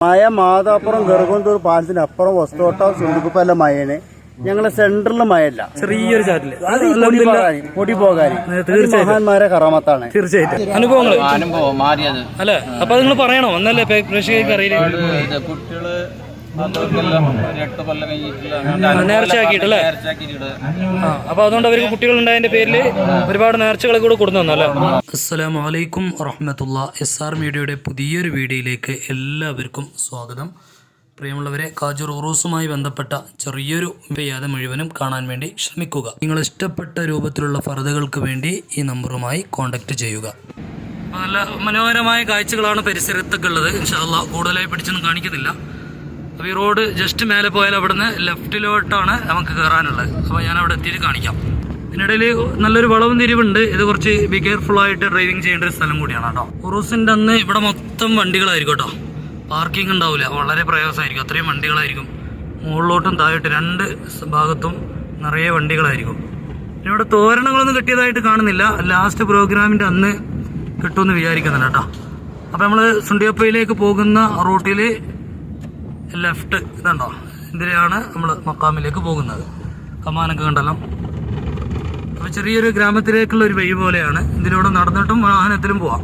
മഴ മാതാപ്പുറം ഗർഗന്തൂർ പാലത്തിനപ്പുറം വസ്തുവട്ടം സുണ്ടുക്കുപ്പല്ല മഴയാണ്. ഞങ്ങളെ സെന്ററിൽ മഴയല്ല, ചെറിയൊരു ചാറ്റില് പൊടി പോകാൻ മഹാന്മാരെ കറാമത്താണ്. തീർച്ചയായിട്ടും അനുഭവം മാറിയത് അല്ലെ. അപ്പൊ നിങ്ങൾ പറയണോ എന്നല്ലേ പ്രേക്ഷകർക്ക് അറിയില്ല. കുട്ടികള് നേർച്ചയാക്കിയിട്ടല്ലേ. അപ്പൊ അതുകൊണ്ട് അവർക്ക് കുട്ടികൾ ഉണ്ടായതിന്റെ പേരിൽ ഒരുപാട് നേർച്ചകളെ കൂടെ കൊടുത്തു തന്നല്ലേ. അസ്സലാമു അലൈക്കും വറഹ്മത്തുള്ളാ. SR മീഡിയയുടെ പുതിയൊരു വീഡിയോയിലേക്ക് എല്ലാവർക്കും സ്വാഗതം. പ്രിയമുള്ളവരെ, കാജൂർ ഉറൂസുമായി ബന്ധപ്പെട്ട ചെറിയൊരു പെയ്യാതെ മുഴുവനും കാണാൻ വേണ്ടി ശ്രമിക്കുക. നിങ്ങൾ ഇഷ്ടപ്പെട്ട രൂപത്തിലുള്ള ഫർദകൾക്ക് വേണ്ടി ഈ നമ്പറുമായി കോൺടാക്ട് ചെയ്യുക. നല്ല മനോഹരമായ കാഴ്ചകളാണ് പരിസരത്തൊക്കെ ഉള്ളത്. ഇൻഷാ അല്ലാഹ് കൂടുതലായി പിടിച്ചൊന്നും കാണിക്കുന്നില്ല. അപ്പോൾ ഈ റോഡ് ജസ്റ്റ് മേലെ പോയാൽ അവിടുന്ന് ലെഫ്റ്റിലോട്ടാണ് നമുക്ക് കയറാനുള്ളത്. അപ്പോൾ ഞാൻ അവിടെ എത്തിയിട്ട് കാണിക്കാം. ഇതിനിടയിൽ നല്ലൊരു വളവും തിരിവുണ്ട്. ഇത് കുറച്ച് ബി കെയർഫുള്ളായിട്ട് ഡ്രൈവിംഗ് ചെയ്യേണ്ട ഒരു സ്ഥലം കൂടിയാണ് കേട്ടോ. ഉറൂസിൻ്റെ അന്ന് ഇവിടെ മൊത്തം വണ്ടികളായിരിക്കും കേട്ടോ. പാർക്കിംഗ് ഉണ്ടാവില്ല, വളരെ പ്രയാസമായിരിക്കും. അത്രയും വണ്ടികളായിരിക്കും. മുകളിലോട്ടും താഴോട്ട് രണ്ട് ഭാഗത്തും നിറയെ വണ്ടികളായിരിക്കും. പിന്നെ ഇവിടെ തോരണങ്ങളൊന്നും കിട്ടിയതായിട്ട് കാണുന്നില്ല. ലാസ്റ്റ് പ്രോഗ്രാമിൻ്റെ അന്ന് കിട്ടുമെന്ന് വിചാരിക്കുന്നുണ്ട് കേട്ടോ. അപ്പോൾ നമ്മൾ സുണ്ടിയപ്പയിലേക്ക് പോകുന്ന റൂട്ടിൽ ലെഫ്റ്റ് ഇതുണ്ടോ, ഇതിലാണ് നമ്മൾ മക്കാമിലേക്ക് പോകുന്നത്. കമാനൊക്കെ കണ്ടല്ലോ. അപ്പോൾ ചെറിയൊരു ഗ്രാമത്തിലേക്കുള്ള ഒരു വഴി പോലെയാണ്. ഇതിലൂടെ നടന്നിട്ടും വാഹനത്തിലും പോവാം.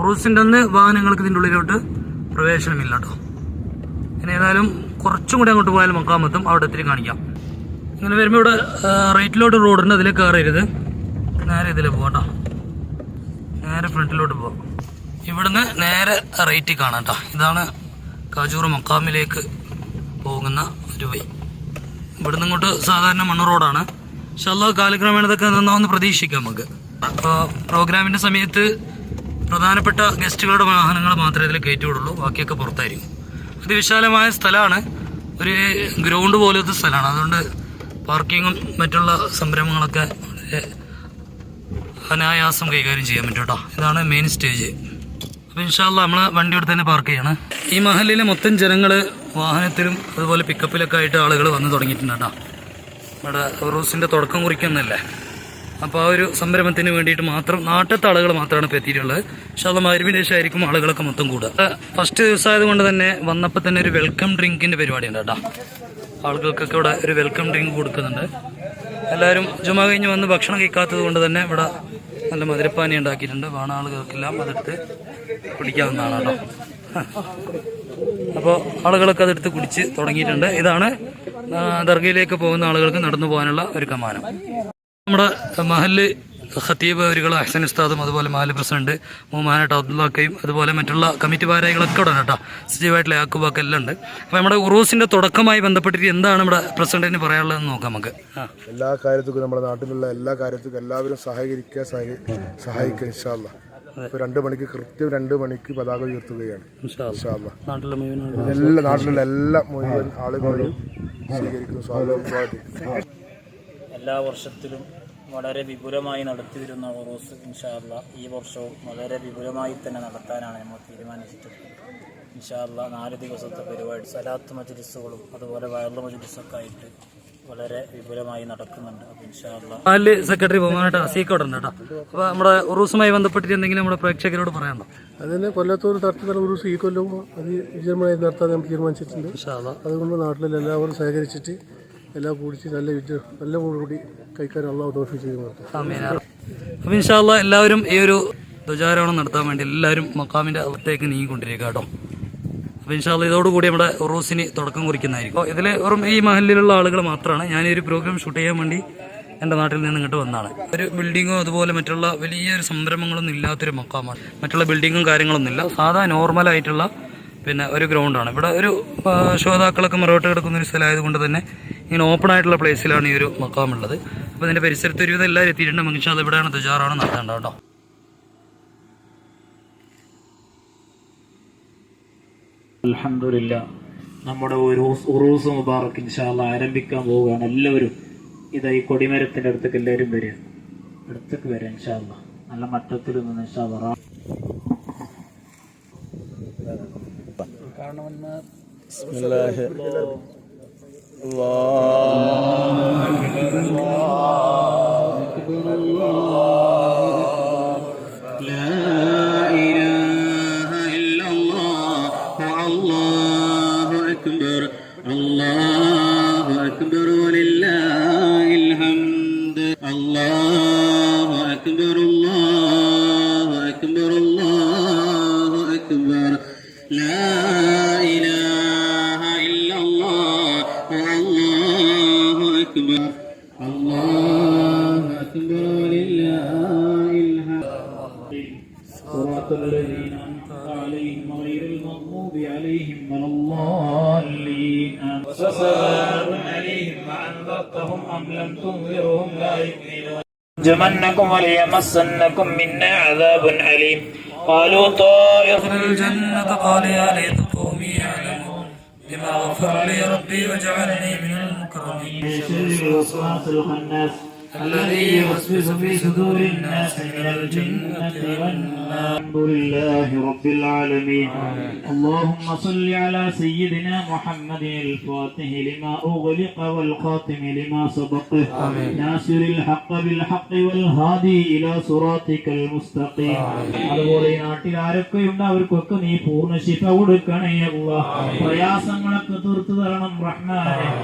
ഉറൂസിൻ്റെ അന്ന് വാഹനങ്ങൾക്ക് ഇതിൻ്റെ ഉള്ളിലോട്ട് പ്രവേശനമില്ല കേട്ടോ. ഇനി ഏതായാലും കുറച്ചും കൂടി അങ്ങോട്ട് പോയാൽ മക്കാമെത്തും. അവിടെ എത്തിരി കാണിക്കാം. ഇങ്ങനെ വരുമ്പോൾ ഇവിടെ റൈറ്റിലോട്ട് റോഡുണ്ട്, അതിലേക്ക് കയറരുത്. നേരെ ഇതിൽ പോകാം കേട്ടോ. നേരെ ഫ്രണ്ടിലോട്ട് പോവാം. ഇവിടുന്ന് നേരെ റൈറ്റിൽ കാണാം കേട്ടോ. ഇതാണ് കാജൂർ മക്കാമിലേക്ക് പോകുന്ന ഒരു വഴി. ഇവിടുന്ന് ഇങ്ങോട്ട് സാധാരണ മണ്ണ് റോഡാണ്. പക്ഷെ അല്ലാഹ് കാലക്രമേണ ഇതൊക്കെ നന്നാവുന്ന പ്രതീക്ഷിക്കാം നമുക്ക്. അപ്പോൾ പ്രോഗ്രാമിൻ്റെ സമയത്ത് പ്രധാനപ്പെട്ട ഗസ്റ്റുകളുടെ വാഹനങ്ങൾ മാത്രമേ ഇതിൽ കയറ്റിവിടുള്ളൂ. ബാക്കിയൊക്കെ പുറത്തായിരിക്കും. അതിവിശാലമായ സ്ഥലമാണ്, ഒരു ഗ്രൗണ്ട് പോലത്തെ സ്ഥലമാണ്. അതുകൊണ്ട് പാർക്കിങ്ങും മറ്റുള്ള സംരംഭങ്ങളൊക്കെ വളരെ അനായാസം കൈകാര്യം ചെയ്യാൻ പറ്റും കേട്ടോ. ഇതാണ് മെയിൻ സ്റ്റേജ്. അപ്പോൾ ഇൻഷാ അല്ലാഹ് നമ്മൾ വണ്ടി ഇവിടെ തന്നെ പാർക്ക് ചെയ്യാണ്. ഈ മഹലിലെ മൊത്തം ജനങ്ങൾ വാഹനത്തിലും അതുപോലെ പിക്കപ്പിലൊക്കെ ആയിട്ട് ആളുകൾ വന്ന് തുടങ്ങിയിട്ടുണ്ട് കേട്ടോ. ഇവിടെ ഉറൂസിൻ്റെ തുടക്കം കുറിക്കുന്നല്ലേ. അപ്പോൾ ആ ഒരു സംരംഭത്തിന് വേണ്ടിയിട്ട് മാത്രം നാട്ടിലത്തെ ആളുകൾ മാത്രമാണ് ഇപ്പോൾ എത്തിയിട്ടുള്ളത്. ഇൻഷാ അല്ലാഹ് മഗ്‌രിബിന് ശേഷമായിരിക്കും ആളുകളൊക്കെ മൊത്തം കൂടുക. ഫസ്റ്റ് ദിവസമായത് കൊണ്ട് തന്നെ വന്നപ്പോൾ തന്നെ ഒരു വെൽക്കം ഡ്രിങ്കിൻ്റെ പരിപാടി ഉണ്ട് കേട്ടോ. ആളുകൾക്കൊക്കെ ഇവിടെ ഒരു വെൽക്കം ഡ്രിങ്ക് കൊടുക്കുന്നുണ്ട്. എല്ലാവരും ജുമാ കഴിഞ്ഞ് വന്ന് ഭക്ഷണം കഴിക്കാത്തത് കൊണ്ട് തന്നെ ഇവിടെ നല്ല മധുരപ്പാനി ഉണ്ടാക്കിയിട്ടുണ്ട്. വേണ ആളുകൾക്കെല്ലാം അതെടുത്ത് കുടിക്കാവുന്നതാണ് കേട്ടോ. അപ്പോൾ ആളുകളൊക്കെ അതെടുത്ത് കുടിച്ച് തുടങ്ങിയിട്ടുണ്ട്. ഇതാണ് ദർഗയിലേക്ക് പോകുന്ന ആളുകൾക്ക് നടന്നു പോകാനുള്ള ഒരു കമാനം. നമ്മുടെ മഹല്ല് ഖത്തീബ് അവരുകൾ, അഹ്സൻ ഉസ്താദും അതുപോലെ മഹല്ല് പ്രസിഡന്റ് മുഹമ്മദ് അബ്ദുള്ളക്കയും അതുപോലെ മറ്റുള്ള കമ്മിറ്റി ഭാരവാഹികളൊക്കെ ഇവിടെ കേട്ടോ. സജീവായിട്ടുള്ള യാക്കൂബൊക്കെ എല്ലാം ഉണ്ട്. അപ്പോൾ നമ്മുടെ ഉറൂസിൻ്റെ തുടക്കമായി ബന്ധപ്പെട്ടിട്ട് എന്താണ് നമ്മുടെ പ്രസിഡന്റിന് പറയാനുള്ളതെന്ന് നോക്കാം നമുക്ക്. എല്ലാ കാര്യത്തിലും നമ്മുടെ നാട്ടിലുള്ള എല്ലാ കാര്യത്തിലും എല്ലാവരും സഹായിക്കുക ഇൻഷാ അല്ലാഹ്. ഇപ്പോൾ 2 മണിക്ക് കൃത്യം 2 മണിക്ക് പതാക ഉയർത്തുകയാണ് ഇൻഷാ അല്ലാഹ്. എല്ലാ നാട്ടിലുള്ള എല്ലാ മുഴുവൻ ആളുകളെയും സ്വീകരിക്കുന്നു. സ്വാഗതം. എല്ലാ വർഷത്തിലും വളരെ വിപുലമായി നടത്തി വരുന്ന ഉറൂസ് ഇൻഷാ അല്ലാഹ് ഈ വർഷവും വളരെ വിപുലമായി തന്നെ നടത്താനാണ് നമ്മൾ തീരുമാനിച്ചിട്ടുള്ളത്. ഇൻഷാ അല്ലാഹ് 4 ദിവസത്തെ പരിപാടി സലാത്ത് മജ്‌ലിസുകളും അതുപോലെ വയർല മജ്‌ലിസൊക്കെ ആയിട്ട് വളരെ വിപുലമായി നടക്കുന്നുണ്ട്. ഇൻഷാ അല്ലാഹ് സെക്രട്ടറി ബഹുമാനപ്പെട്ട അസീക്കോട് ഉണ്ട് കേട്ടോ. അപ്പോൾ നമ്മുടെ ഉറൂസുമായി ബന്ധപ്പെട്ടിട്ട് എന്തെങ്കിലും നമ്മുടെ പ്രേക്ഷകരോട് പറയാനുണ്ടോ? അതിന് കൊല്ലത്തോട് തരത്തിലുള്ള ഉറൂസ് ഈ കൊല്ലവും വിജയമായി നടത്താൻ നമ്മൾ തീരുമാനിച്ചിട്ടുണ്ട്. അതുകൊണ്ട് നാട്ടിലുള്ള എല്ലാവരും സഹകരിച്ചിട്ട് എല്ലാം കൂടിച്ച് നല്ല കൂടി കഴിക്കാൻ അല്ലാഹു തൗഫീഖ് ചെയ്യുന്നു. അപ്പോൾ ഇൻഷാ അല്ലാഹ് എല്ലാവരും ഈ ഒരു ധ്വജാരോഹണം നടത്താൻ വേണ്ടി എല്ലാവരും മക്കാമിൻ്റെ അകത്തേക്ക് നീങ്ങിക്കൊണ്ടിരിക്കുക കേട്ടോ. അപ്പോൾ ഇൻഷാ അല്ലാഹ് ഇതോടുകൂടി നമ്മുടെ ഉറൂസിന് തുടക്കം കുറിക്കുന്നതായിരിക്കും. അപ്പോൾ ഇതിൽ വെറും ഈ മഹലിലുള്ള ആളുകൾ മാത്രമാണ്. ഞാനൊരു പ്രോഗ്രാം ഷൂട്ട് ചെയ്യാൻ വേണ്ടി എൻ്റെ നാട്ടിൽ നിന്ന് ഇങ്ങോട്ട് വന്നതാണ്. ഒരു ബിൽഡിങ്ങോ അതുപോലെ മറ്റുള്ള വലിയൊരു സംരംഭങ്ങളൊന്നും ഇല്ലാത്തൊരു മക്കാമാണ്. മറ്റുള്ള ബിൽഡിങ്ങും കാര്യങ്ങളൊന്നും ഇല്ല. സാധാ നോർമലായിട്ടുള്ള പിന്നെ ഒരു ഗ്രൗണ്ടാണ്. ഇവിടെ ഒരു ശ്രോതാക്കളൊക്കെ മുറോട്ട് കിടക്കുന്ന ഒരു സ്ഥലമായതുകൊണ്ട് തന്നെ ഇങ്ങനെ ഓപ്പൺ ആയിട്ടുള്ള പ്ലേസിലാണ് ഈ ഒരു മക്കാമുള്ളത്. അപ്പോൾ ഇതിൻ്റെ പരിസരത്ത് ഒരുവിധം എല്ലാവരും എത്തിയിട്ടുണ്ട്. മനുഷ്യ അത് ഇവിടെയാണ് തുജാറാണ് നടത്തേണ്ടത് കേട്ടോ. അൽഹംദുലില്ലാഹ്, നമ്മുടെ ഉറൂസ് മുബാറക്ക് ഇൻഷാ അല്ലാഹ് ആരംഭിക്കാൻ പോവുകയാണ്. എല്ലാവരും ഇതാ ഈ കൊടിമരത്തിൻ്റെ അടുത്തേക്ക് എല്ലാവരും വരിക, അടുത്തേക്ക് വരിക ഇൻഷാ അല്ലാഹ്. നല്ല മട്ടത്തിൽ നിന്ന് ഇൻഷാ അല്ലാഹ് لا إله إلا الله أكبر الله أكبر ولله الحمد الله أكبر الله أكبر الله أكبر لا إله إلا الله والله أكبر الله أكبر ولله الحمد صراط الذين أنعمت عليهم غير المغضوب عليهم ولا الضالين وسلام عليهم أأنذرتهم أم لم تنذرهم لا يؤمنون جمنكم وليمسنكم منا عذاب أليم قالوا طائر الجنة قال يا ليت قومي يعلمون بما غفر لي ربي وجعلني من المكرمين شر الوسواس الخناس الذي يوسوس في صدور الناس من الجنة والناس الحمد لله رب العالمين اللهم صل على سيدنا محمد الفاتح لما أغلق والخاتم لما سبق ناصر الحق بالحق والهادي إلى صراطك المستقيم അതുപോലെ ഈ നാട്ടിൽ ആരൊക്കെയുണ്ട് അവർക്കൊക്കെ നീ പൂർണ്ണ ശിഫ കൊടുക്കണേ അല്ലാഹ് പ്രയാസങ്ങളൊക്കെ തീർത്തു തരണം റഹ്മാനെ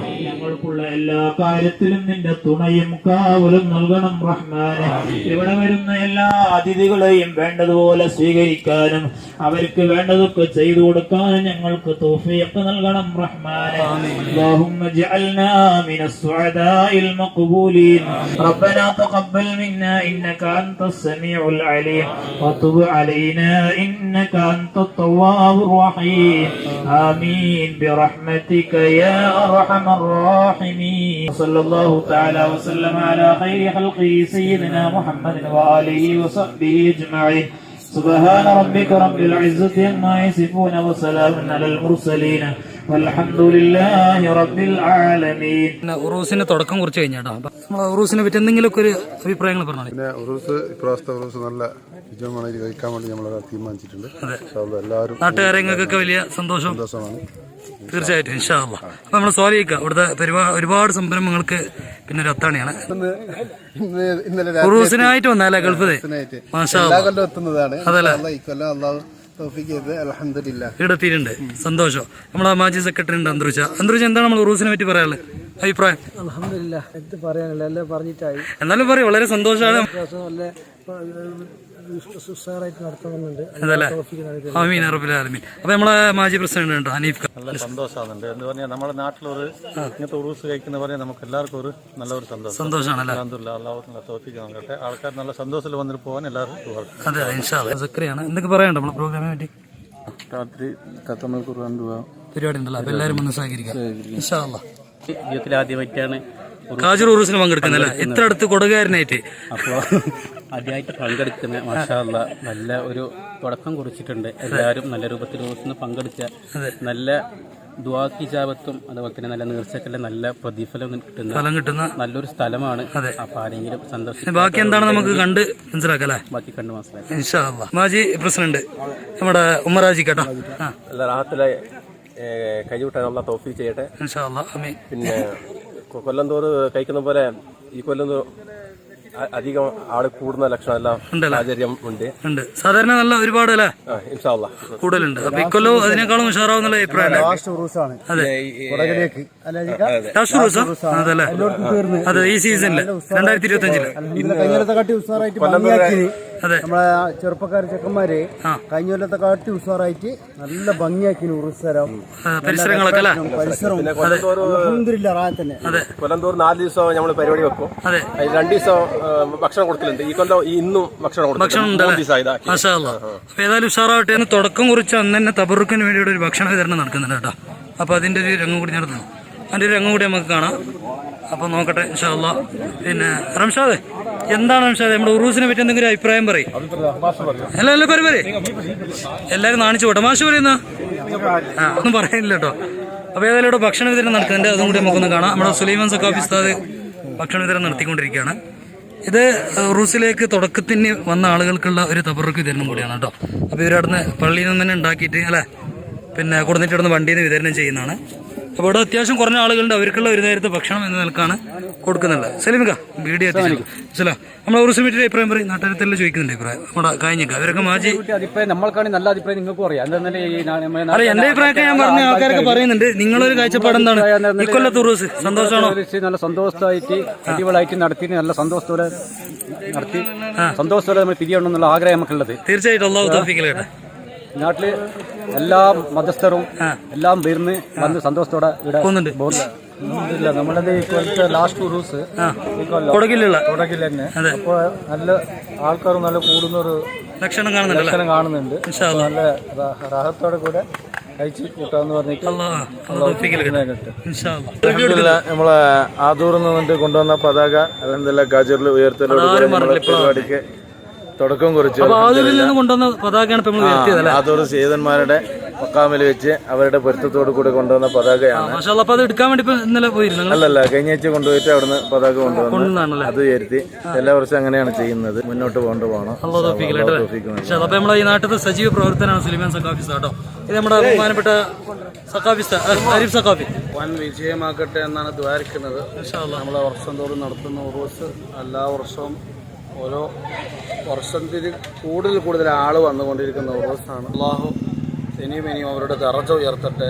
ഞങ്ങൾക്കുള്ള എല്ലാ കാര്യത്തിലും നിന്റെ തുണയും കാവലും നൽകണം റഹ്മാനെ ഇവിടെ വരുന്ന എല്ലാ അതിഥികളെയും വേണ്ടതുപോലെ സ്വീകരിക്കാനും അവർക്ക് വേണ്ടതൊക്കെ ചെയ്തു കൊടുക്കാനും ഞങ്ങൾക്ക് തൗഫീഖ് നൽകണം റഹ്മാനെ اللهم اجعلنا من السعداء المقبولين ربنا تقبل منا إنك أنت السميع العليم وتب علينا إنك أنت التواب الرحيم آمين برحمتك يا أرحم الراحمين صلى الله تعالى وسلم على خير خلقه سيدنا محمد وآله وصحبه أجمعين سبحان ربك رب العزة عما يصفون وسلام على المرسلين والحمد لله رب العالمين. ഉറൂസിന് തുടക്കം കുറിച്ച് കഴിഞ്ഞാട്ടോ. അപ്പൊ നമ്മളെ ഉറൂസിനെ പറ്റി എന്തെങ്കിലുമൊക്കെ ഒരു അഭിപ്രായങ്ങൾ പറഞ്ഞാൽ. പിന്നെ ഉറൂസ് ഇപ്രാവശ്യത്തെ ഉറൂസ് നല്ല വിജയമാണ് ഇത് കഴിക്കാൻ വേണ്ടി നമ്മൾ തീരുമാനിച്ചിട്ടുണ്ട്. എല്ലാവരും നാട്ടുകാരെങ്ങൾക്കൊക്കെ വലിയ സന്തോഷമാണ് തീർച്ചയായിട്ടും ഇൻഷാ അല്ലാഹ്. അപ്പൊ നമ്മൾ സ്വാലിക്കാം ഇവിടുത്തെ ഒരുപാട് സംരംഭങ്ങൾക്ക് പിന്നെ ഒരു അത്താണിയാണ്. ഉറൂസിനായിട്ട് വന്നാലേ ഗൾഫില് മാഷാ അല്ലാഹ് എത്തുന്നതാണ്. അതല്ലേ ഇവിടെ എത്തിയിട്ടുണ്ട്. സന്തോഷം. നമ്മളെ മാജി സെക്രട്ടറി ഉണ്ട് അന്തരിച്ച എന്താണ് നമ്മൾ ഉറൂസിനെ പറ്റി പറയാനുള്ളത് അഭിപ്രായം? എന്നാലും പറയും വളരെ സന്തോഷമാണ്. അതല്ലേ ആമീൻ റബ്ബിൽ ആലമീൻ. അപ്പൊ നമ്മളെ മാജി പ്രസിഡന്റ് ഉണ്ട് ഹനീഫ്. നല്ല സന്തോഷമാകുന്നുണ്ട്. എന്ന് പറഞ്ഞാൽ നമ്മുടെ നാട്ടിലൊരു ഇങ്ങനത്തെ ഉറൂസ് കഴിക്കുന്ന പറഞ്ഞാൽ നമുക്ക് എല്ലാവർക്കും ഒരു നല്ലൊരു സന്തോഷമാണല്ലേ. അല്ലാഹുവിന്റെ തൗഫീഖ് നൽകട്ടെ. ആൾക്കാർ നല്ല സന്തോഷത്തിൽ വന്നിട്ട് പോകാൻ എല്ലാവർക്കും. അതെ ഇൻഷാ അല്ലാഹ്. സക്രിയാണ് എന്തൊക്കെ പറയാനുണ്ട് നമ്മളെ പ്രോഗ്രാമിനെ പറ്റി? രാത്രി തത്തമ്മൽ ഖുർആൻ ദുആ പരിപാടി ഉണ്ടല്ലോ. അപ്പൊ എല്ലാവരും വന്ന് സഹകരിക്കാം ഇൻഷാ അല്ലാഹ്. ജീവിതത്തിൽ ആദ്യമായിട്ടാണ് കാജൂർ ഉറൂസിന് പങ്കെടുക്കുന്നല്ലേ? ഇത്ര അടുത്ത് കൊടുകാരനായിട്ട് അപ്പോൾ ആദ്യമായിട്ട് പങ്കെടുക്കുന്ന മാഷാ അല്ലാഹ് നല്ല ഒരു തുടക്കം കുറിച്ചിട്ടുണ്ട്. എല്ലാവരും നല്ല രൂപത്തിൽ ഉറൂസിന് പങ്കെടുച്ച നല്ല ദുആക്കിജാബത്തും അതുപോലെ തന്നെ നല്ല നേർച്ചക്കല്ല നല്ല പ്രതിഫലം കിട്ടുന്ന നല്ലൊരു സ്ഥലമാണ്. അപ്പൊ ആരെങ്കിലും സന്തോഷം ബാക്കി എന്താണ് നമുക്ക് കണ്ട് മനസ്സിലാക്കല്ലേ? ബാക്കി കണ്ട് മനസ്സിലാക്കാം ഇൻഷാ അല്ലാഹ്. മാജി പ്രസിഡന്റ് നമ്മുടെ ഉമ്മറാജി കേട്ടോ. റാഹത്തിലെ കൈവിട്ടാനുള്ള തൗഫീഖ് ചെയ്യട്ടെ ഇൻഷാ അല്ലാഹ്. ആമീൻ. പിന്നെ കൊല്ലം തോറും കഴിക്കുന്ന പോലെ ഈ കൊല്ലം അധികം ആള് കൂടുന്ന ലക്ഷണമെല്ലാം സാഹചര്യം ഉണ്ട്. സാധാരണ നല്ല ഒരുപാട് അല്ലേ ഇൻഷാ അല്ലാഹ് കൂടുതലുണ്ട്. അപ്പൊ ഇക്കൊല്ലം അതിനേക്കാളും ഉഷാറാവുന്നുള്ള അഭിപ്രായം. അതെ അതെ ഈ സീസണില് 2025 കഴിഞ്ഞത്തെ കാട്ടി ഉഷാറായിട്ട് നമ്മളെ ചെറുപ്പക്കാർ ചെക്കന്മാര് കഴിഞ്ഞ കൊല്ലത്തെ കാട്ടി ഉഷാറായിട്ട് നല്ല ഭംഗിയാക്കി ഉറുസരം പരിസരങ്ങളൊക്കെ പരിസരം തന്നെ. കൊല്ലം തോറും 4 ദിവസം നമ്മൾ പരിപാടി വെക്കും. 2 ദിവസം ഭക്ഷണം കൊടുക്കലുണ്ട്. ഈ കൊല്ലം ഇന്നും ഭക്ഷണം അപ്പൊ ഏതായാലും ഉഷാറാവട്ടെ എന്ന് തുടക്കം കുറിച്ച് അന്ന് തന്നെ തബറുക്കിന് വേണ്ടിയിട്ട് ഒരു ഭക്ഷണ വിതരണം നടക്കുന്നുണ്ട് കേട്ടോ. അപ്പൊ അതിന്റെ ഒരു രംഗം കൂടി നടത്തുന്നു. അതിന്റെ ഒരു രംഗം കൂടി നമുക്ക് കാണാം. അപ്പൊ നോക്കട്ടെ ഇൻഷാ അല്ലാഹ്. പിന്നെ റംഷാദ് എന്താണ് റംഷാദ് നമ്മുടെ ഉറൂസിനെ പറ്റി എന്തെങ്കിലും അഭിപ്രായം പറയും? എല്ലാവരും പറയും. എല്ലാവരും നാണിച്ചു പോട്ടെ. മാഷ് പറയുന്ന ഒന്നും പറയാനില്ല കേട്ടോ. അപ്പൊ ഏതായാലും ഇവിടെ ഭക്ഷണ വിതരണം നടക്കുന്നുണ്ട്. അതും കൂടി നമുക്കൊന്ന് കാണാം. നമ്മുടെ സുലൈമാൻ സഖാഫി ഉസ്താദ് ഭക്ഷണ വിതരണം നടത്തിക്കൊണ്ടിരിക്കുകയാണ്. ഇത് ഉറൂസിലേക്ക് തുടക്കത്തിന് വന്ന ആളുകൾക്കുള്ള ഒരു തബറുക്ക് വിതരണം കൂടിയാണ് കേട്ടോ. അപ്പോൾ ഇവരവിടുന്ന് പള്ളിയിൽ നിന്ന് തന്നെ ഉണ്ടാക്കിയിട്ട് അല്ലേ പിന്നെ കൊടുത്തിട്ട് ഇവിടുന്ന് വണ്ടിയിൽ നിന്ന് വിതരണം ചെയ്യുന്നതാണ്. അപ്പോൾ ഇവിടെ അത്യാവശ്യം കുറഞ്ഞ ആളുകളുണ്ട്. അവർക്കുള്ള ഒരു നേരത്തെ ഭക്ഷണം എന്ന നിലക്കാണ് കൊടുക്കുന്നുള്ളത്. സലീമിക്ക വീഡിയോ എത്തിച്ചല്ലോ. നമ്മളെ ഉറുസുമിറ്റിയുടെ അഭിപ്രായം പറയും. നാട്ടുകാരത്തെല്ലാം ചോദിക്കുന്നുണ്ട് അഭിപ്രായം. നമ്മുടെ കഴിഞ്ഞിക്ക അവരൊക്കെ മാജി അഭിപ്രായം നമ്മൾക്കാണെങ്കിൽ നല്ല അഭിപ്രായം നിങ്ങൾക്കും അറിയാം. അല്ല, എന്റെ അഭിപ്രായമൊക്കെ ഞാൻ പറഞ്ഞ ആൾക്കാരൊക്കെ പറയുന്നുണ്ട്. നിങ്ങളൊരു കാഴ്ചപ്പാട് എന്താണ് ഇക്കൊല്ലത്തെ ഉറൂസ്? സന്തോഷമാണോ? നല്ല സന്തോഷമായിട്ട് അടിപൊളിയായിട്ട് നടത്തി നല്ല സന്തോഷത്തോടെ നടത്തി സന്തോഷത്തോടെ നമ്മൾ പിരിയണമെന്നുള്ള ആഗ്രഹം നമുക്കുള്ളത്. തീർച്ചയായിട്ടും അള്ളാഹു തൗഫീഖ് നൽകട്ടെ. നാട്ടില് എല്ലാ മതസ്ഥരും എല്ലാം വന്ന് സന്തോഷത്തോടെ ഇവിടെ പോകുന്നില്ല. നമ്മളത് ഇപ്പോഴത്തെ ലാസ്റ്റ് ഉറൂസ് കൊടകിലുള്ള തന്നെ. അപ്പോൾ നല്ല ആൾക്കാർ നല്ല കൂടുന്ന ഒരു ലക്ഷണം കാണുന്നുണ്ട്. നല്ല റാഹത്തോടെ കൂടെ കഴിച്ച് കൂട്ടാന്ന് പറഞ്ഞിട്ട് നമ്മളെ ആദൂറിൽ നിന്നിട്ട് കൊണ്ടുവന്ന പതാക അല്ലെന്തല്ല ഗാജറിൽ ഉയർത്തലോട് പരിപാടിക്ക് തുടക്കം കുറിച്ചു. കൊണ്ടുവന്ന പതാകയാണ് ആദൂർ സീതന്മാരുടെ മക്കാമിൽ വെച്ച് അവരുടെ പൊരുത്തത്തോട് കൂടി കൊണ്ടുവന്ന പതാകയാണ്. അപ്പൊ അത് എടുക്കാൻ വേണ്ടി ഇന്നലെ പോയിരുന്നു? അല്ലല്ല, കഴിഞ്ഞ ആഴ്ച കൊണ്ടുപോയിട്ട് അവിടുന്ന് പതാക കൊണ്ടുവന്നു അത് ഉയർത്തി. എല്ലാ വർഷവും അങ്ങനെയാണ് ചെയ്യുന്നത്. മുന്നോട്ട് കൊണ്ടുപോകണം. അപ്പൊ നമ്മളെ ഈ നാട്ടിലെ സജീവ പ്രവർത്തനമാണ് സുലൈമാൻ സഖാഫി കേട്ടോ. ഇത് നമ്മുടെ ബഹുമാനപ്പെട്ട സഖാഫി ആരിഫ് സഖാഫി വൻ വിജയമാക്കട്ടെ എന്നാണ് ദ്വാരിക്കുന്നത്. നമ്മളെ വർഷം തോറും നടത്തുന്ന ഉറൂസ് എല്ലാ വർഷവും ഓരോ വർഷത്തിൽ കൂടുതൽ ആള് വന്നുകൊണ്ടിരിക്കുന്ന ഉറൂസാണ്. അല്ലാഹു ഇനിയും അവരുടെ ദറജ ഉയർത്തട്ടെ.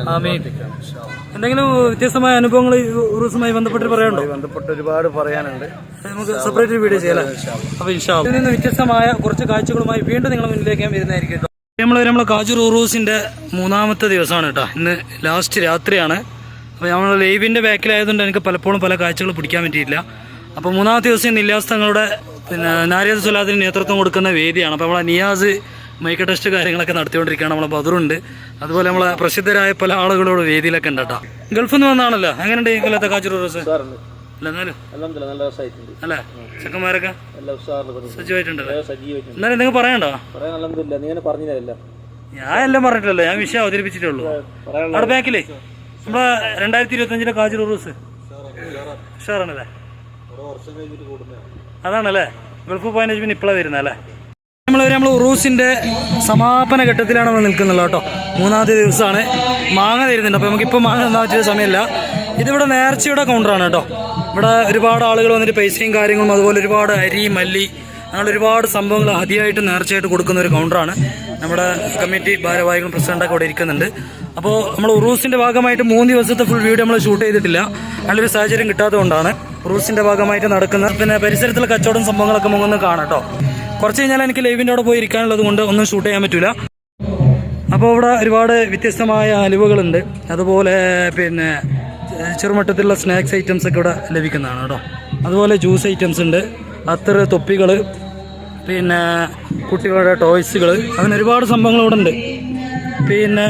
എന്തെങ്കിലും വ്യത്യസ്തമായ അനുഭവങ്ങൾ ഉറൂസുമായി ബന്ധപ്പെട്ട് പറയാനുണ്ടോ? ബന്ധപ്പെട്ട് ഒരുപാട് പറയാനുണ്ട്. നമുക്ക് സെപ്പറേറ്റ് വീഡിയോ ചെയ്യാം. അപ്പൊ ഇൻഷാ അല്ലാഹ് ഇതിൽ നിന്ന് വ്യത്യസ്തമായ കുറച്ച് കാഴ്ചകളുമായി വീണ്ടും നിങ്ങളുടെ മുന്നിലേക്ക് ഞാൻ വരുന്നതായിരിക്കും. നമ്മളെ കാജൂർ ഉറൂസിന്റെ 3ാമത്തെ ദിവസമാണ് കേട്ടോ. ഇന്ന് ലാസ്റ്റ് രാത്രിയാണ്. അപ്പോൾ നമ്മൾ ലൈവിന്റെ ബാക്കിലായതുകൊണ്ട് എനിക്ക് പലപ്പോഴും പല കാഴ്ചകൾ പിടിക്കാൻ പറ്റിയിട്ടില്ല. അപ്പോൾ 3ാമത്തെ ദിവസം നിയാസ് തങ്ങളുടെ നാരിയത്ത് സ്വലാത്തിന് നേതൃത്വം കൊടുക്കുന്ന വേദിയാണ്. അപ്പോൾ നമ്മളെ നിയാസ് മൈക്ക് ടെസ്റ്റ് കാര്യങ്ങളൊക്കെ നടത്തിക്കൊണ്ടിരിക്കുകയാണ്. നമ്മളെ ബദറുണ്ട്, അതുപോലെ നമ്മളെ പ്രസിദ്ധരായ പല ആളുകളോട് വേദിയിലൊക്കെ ഉണ്ട് കേട്ടോ. ഗൾഫിൽ നിന്ന് വന്നാണല്ലോ. എങ്ങനെയുണ്ട് ഈ കൊല്ലത്തെ കാജൂർ ഉറൂസ്? അല്ലേ, ചെക്കന്മാരൊക്കെ സജീവമായിട്ടുണ്ടല്ലോ. എന്നാലും എന്തെങ്കിലും പറയണ്ടോ? ഞാൻ എല്ലാം പറഞ്ഞിട്ടില്ലല്ലോ, ഞാൻ വിഷയം അവതരിപ്പിച്ചിട്ടേ ഉള്ളൂ. അവിടെ ബാക്കിലേ നമ്മളെ 2025 കാജൂർ ഉറൂസ് ഉഷാറാണല്ലേ? അതാണല്ലേ ഗൾഫ് പോയതിന് പിന്നെ ഇപ്പോഴാണ് വരുന്നത് അല്ലേ? നമ്മൾ ഉറൂസിന്റെ സമാപന ഘട്ടത്തിലാണ് നമ്മൾ നിൽക്കുന്നുള്ളത് കേട്ടോ. 3ാമത്തെ ദിവസമാണ്. മാങ്ങ തരുന്നുണ്ട്. അപ്പോൾ നമുക്കിപ്പോൾ മാങ്ങ തന്നാൻ പറ്റിയ സമയമില്ല. ഇതിവിടെ നേർച്ചയുടെ കൗണ്ടറാണ് കേട്ടോ. ഇവിടെ ഒരുപാട് ആളുകൾ വന്നിട്ട് പൈസയും കാര്യങ്ങളും അതുപോലെ ഒരുപാട് അരി മല്ലി അങ്ങനെ ഒരുപാട് സംഭവങ്ങൾ ഹദിയായിട്ട് നേർച്ചയായിട്ട് കൊടുക്കുന്ന ഒരു കൗണ്ടറാണ്. നമ്മുടെ കമ്മിറ്റി ഭാരവാഹികളും പ്രസിഡന്റൊക്കെ ഇവിടെ ഇരിക്കുന്നുണ്ട്. അപ്പോൾ നമ്മൾ ഉറൂസിന്റെ ഭാഗമായിട്ട് 3 ദിവസത്തെ ഫുൾ വീഡിയോ നമ്മൾ ഷൂട്ട് ചെയ്തിട്ടില്ല. നല്ലൊരു സാഹചര്യം കിട്ടാത്തതുകൊണ്ടാണ്. ഉറൂസിന്റെ ഭാഗമായിട്ട് നടക്കുന്ന പിന്നെ പരിസരത്തുള്ള കച്ചവടം സംഭവങ്ങളൊക്കെ മുങ്ങൊന്ന് കാണാം കേട്ടോ. കുറച്ച് കഴിഞ്ഞാൽ എനിക്ക് ലൈവിൻ്റെ അവിടെ പോയി ഇരിക്കാനുള്ളത് കൊണ്ട് ഒന്നും ഷൂട്ട് ചെയ്യാൻ പറ്റില്ല. അപ്പോൾ ഇവിടെ ഒരുപാട് വ്യത്യസ്തമായ ഹലുവകളുണ്ട്, അതുപോലെ പിന്നെ ചെറുമട്ടത്തിലുള്ള സ്നാക്സ് ഐറ്റംസ് ഒക്കെ ഇവിടെ ലഭിക്കുന്നതാണ് കേട്ടോ. അതുപോലെ ജ്യൂസ് ഐറ്റംസ് ഉണ്ട്, അത്തർ തൊപ്പികൾ, പിന്നെ കുട്ടികളുടെ ടോയ്സുകൾ, അങ്ങനെ ഒരുപാട് സംഭവങ്ങൾ ഇവിടെ ഉണ്ട്. പിന്നെ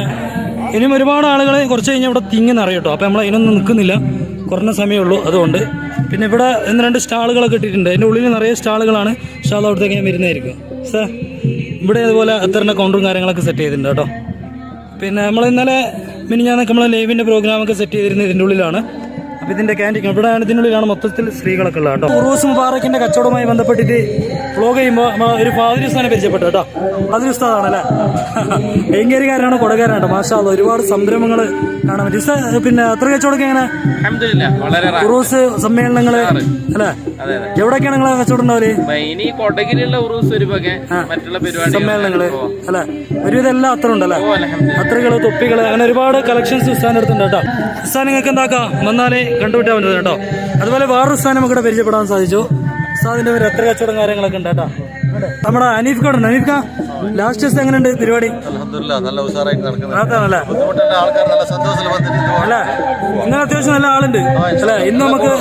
ഇനിയും ഒരുപാട് ആളുകൾ കുറച്ച് കഴിഞ്ഞാൽ ഇവിടെ തിങ്ങി നിറയും കേട്ടോ. അപ്പോൾ നമ്മൾ അതിനൊന്നും നിൽക്കുന്നില്ല, കുറഞ്ഞ സമയമുള്ളൂ അതുകൊണ്ട്. പിന്നെ ഇവിടെ 1-2 സ്റ്റാളുകളൊക്കെ ഇട്ടിട്ടുണ്ട്. അതിൻ്റെ ഉള്ളിൽ നിറയെ സ്റ്റാളുകളാണ്. സ്റ്റാൾ അവിടത്തേക്ക് ഞാൻ വരുന്നതായിരിക്കും സാർ. ഇവിടെ അതുപോലെ അത്തറിൻ്റെ കൗണ്ടറും കാര്യങ്ങളൊക്കെ സെറ്റ് ചെയ്തിട്ടുണ്ട് കേട്ടോ. പിന്നെ നമ്മൾ ഇന്നലെ മിനിഞ്ഞാന്നൊക്കെ നമ്മൾ ലൈവിൻ്റെ പ്രോഗ്രാമൊക്കെ സെറ്റ് ചെയ്തിരുന്നത് ഇതിൻ്റെ ഉള്ളിലാണ്. അപ്പോൾ ഇതിൻ്റെ ക്യാൻറ്റീൻ ഇവിടെയാണ്, ഇതിനുള്ളിലാണ് മൊത്തത്തിൽ സ്ത്രീകളൊക്കെ ഉള്ളത് കേട്ടോ. ഉറൂസ് മുബാറക്കിൻ്റെ കച്ചവടവുമായി ബന്ധപ്പെട്ടിട്ട് വ്ളോഗ് ചെയ്യുമ്പോൾ ഒരു ഫാദിൽ ഉസ്താദിനെ പരിചയപ്പെട്ടു കേട്ടോ. ഫാദിൽ ഉസ്താദാണല്ലേ? ഭയങ്കരക്കാരനാണ്, കൊടകാരനാണ്. മാഷാ അല്ലാഹ് ഒരുപാട് സംരംഭങ്ങൾ കാണാൻ പറ്റും. പിന്നെ അത്ര കച്ചവടമൊക്കെ എങ്ങനെ? ഉറൂസ് സമ്മേളനങ്ങൾ അല്ലേ? എവിടെയൊക്കെയാണ് നിങ്ങളെ കച്ചവടം ഉണ്ടാവില്ലേ? സമ്മേളനങ്ങള് അല്ലെ? ഒരുവിധം എല്ലാം അത്ര ഉണ്ടല്ലേ? അത്രകള്, തൊപ്പികള്, അങ്ങനെ ഒരുപാട് കളക്ഷൻസ് ഉസ്താദിന്റെ അടുത്തുണ്ട് കേട്ടോ. ഉസ്താദ് നിങ്ങൾക്ക് എന്താക്കാം വന്നാലേ കണ്ടുപിട്ടാൻ പറ്റുന്നത് കേട്ടോ. അതുപോലെ വേറൊരു ഉസ്താദിനെ നമുക്ക് ഇവിടെ പരിചയപ്പെടാൻ സാധിച്ചു. ഉസ്താദിന്റെ ഒരു എത്ര കച്ചവടം കാര്യങ്ങളൊക്കെ ഉണ്ട് കേട്ടോ. നമ്മുടെ അനീഫ് കാടുണ്ട്. അനീഫ് കാ ലാസ്റ്റ് ദിവസം എങ്ങനെയുണ്ട് പരിപാടി? നല്ല ഉഷാറായിട്ട് നടക്കുന്നത് അല്ലേ? ആൾക്കാർ നല്ല സന്തോഷത്തിൽ അല്ലേ? ഇന്ന് അത്യാവശ്യം നല്ല ആളുണ്ട് അല്ലെ? ഇന്ന് നമുക്ക്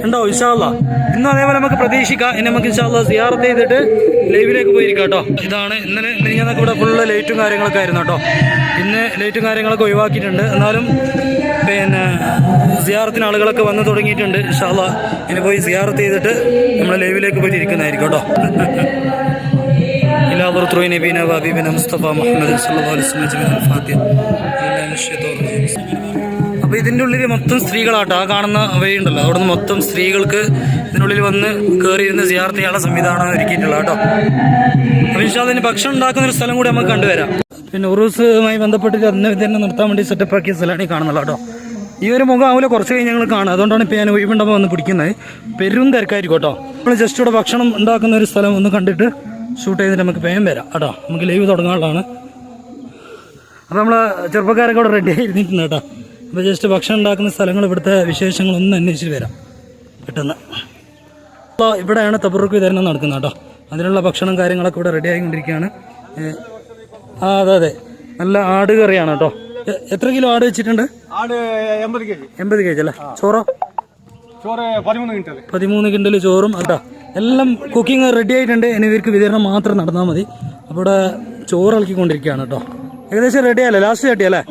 ഉണ്ടോ? ഇൻഷാ അല്ലാഹ് ഇന്നും അതേപോലെ നമുക്ക് പ്രതീക്ഷിക്കാം. ഇനി നമുക്ക് ഇൻഷാ അല്ലാഹ് സിയാറത്ത് ചെയ്തിട്ട് ലൈവിലേക്ക് പോയിരിക്കാം കേട്ടോ. ഇതാണ് ഇന്നലെ മിനിഞ്ഞാന്നൊക്കെ ഇവിടെ ഫുള്ള് ലൈറ്റും കാര്യങ്ങളൊക്കെ ആയിരുന്നു കേട്ടോ. ഇന്ന് ലൈറ്റും കാര്യങ്ങളൊക്കെ ഒഴിവാക്കിയിട്ടുണ്ട്. എന്നാലും പിന്നെ സിയാറത്തിന് ആളുകളൊക്കെ വന്ന് തുടങ്ങിയിട്ടുണ്ട്. ഇൻഷാ അല്ലാഹ് ഇനി പോയി സിയാറത്ത് ചെയ്തിട്ട് നമ്മൾ ലൈവിലേക്ക് പോയിട്ട് ഇരിക്കുന്നതായിരിക്കും കേട്ടോ. إلى ضرط نبينا وحبيبنا مصطفى محمد صلى الله عليه وسلم الفاتحة. അപ്പോൾ ഇതിൻ്റെ ഉള്ളിൽ മൊത്തം സ്ത്രീകളാട്ടോ. ആ കാണുന്ന വഴിയുണ്ടല്ലോ, അവിടെ നിന്ന് മൊത്തം സ്ത്രീകൾക്ക് ഇതിനുള്ളിൽ വന്ന് കയറിയിരുന്ന് സിയാറത്ത് ചെയ്യാനുള്ള സംവിധാനം ഒരുക്കിയിട്ടുള്ള കേട്ടോ. അപ്പോൾ ഇൻഷാ അല്ലാഹ് ഭക്ഷണം ഉണ്ടാക്കുന്ന ഒരു സ്ഥലം കൂടി നമുക്ക് കണ്ടുവരാം. പിന്നെ ഉറൂസുമായി ബന്ധപ്പെട്ടിട്ട് അതിനെ തന്നെ നിർത്താൻ വേണ്ടി സെറ്റപ്പ് ആക്കിയ സ്ഥലമാണ് ഈ കാണുന്നത് കേട്ടോ. ഈ ഒരു മുഖം ആവില്ല കുറച്ച് കഴിഞ്ഞ് ഞങ്ങൾ കാണുക, അതുകൊണ്ടാണ് ഇപ്പോൾ ഞാൻ ഒഴിവുണ്ടാകുമ്പോൾ വന്ന് പിടിക്കുന്നത്. പെരും തിരക്കായിരിക്കും കേട്ടോ. നമ്മൾ ജസ്റ്റ് ഇവിടെ ഭക്ഷണം ഉണ്ടാക്കുന്ന ഒരു സ്ഥലം ഒന്ന് കണ്ടിട്ട് ഷൂട്ട് ചെയ്തിട്ട് നമുക്ക് വേഗം വരാം കേട്ടോ. നമുക്ക് ലൈവ് തുടങ്ങാനുള്ളതാണ്. അപ്പോൾ നമ്മൾ ചെറുപ്പക്കാരൊക്കെ ഇവിടെ റെഡി ആയിരുന്നിട്ടുണ്ട് കേട്ടോ. അപ്പോൾ ജസ്റ്റ് ഭക്ഷണം ഉണ്ടാക്കുന്ന സ്ഥലങ്ങൾ, ഇവിടുത്തെ വിശേഷങ്ങളൊന്നും അന്വേഷിച്ച് വരാം പെട്ടെന്ന്. അപ്പോൾ ഇവിടെയാണ് തബറുക്ക് വിതരണം നടക്കുന്നത് കേട്ടോ. അതിനുള്ള ഭക്ഷണം കാര്യങ്ങളൊക്കെ ഇവിടെ റെഡി ആയിക്കൊണ്ടിരിക്കുകയാണ്. അതെ നല്ല ആട് കറിയാണ് കേട്ടോ. എത്ര കിലോ ആട് വെച്ചിട്ടുണ്ട്? 80 kg അല്ലേ? ചോറോ? 13 കിൻഡൽ ചോറും കേട്ടോ. എല്ലാം കുക്കിംഗ് റെഡി ആയിട്ടുണ്ട്. ഇനി ഇവർക്ക് വിതരണം മാത്രം നടന്നാൽ മതി. അപ്പോൾ ഇവിടെ ചോറ് ഇളക്കിക്കൊണ്ടിരിക്കുകയാണ് കേട്ടോ. ഏകദേശം റെഡി ആയല്ലേ? ലാസ്റ്റ് കട്ടിയല്ലേ?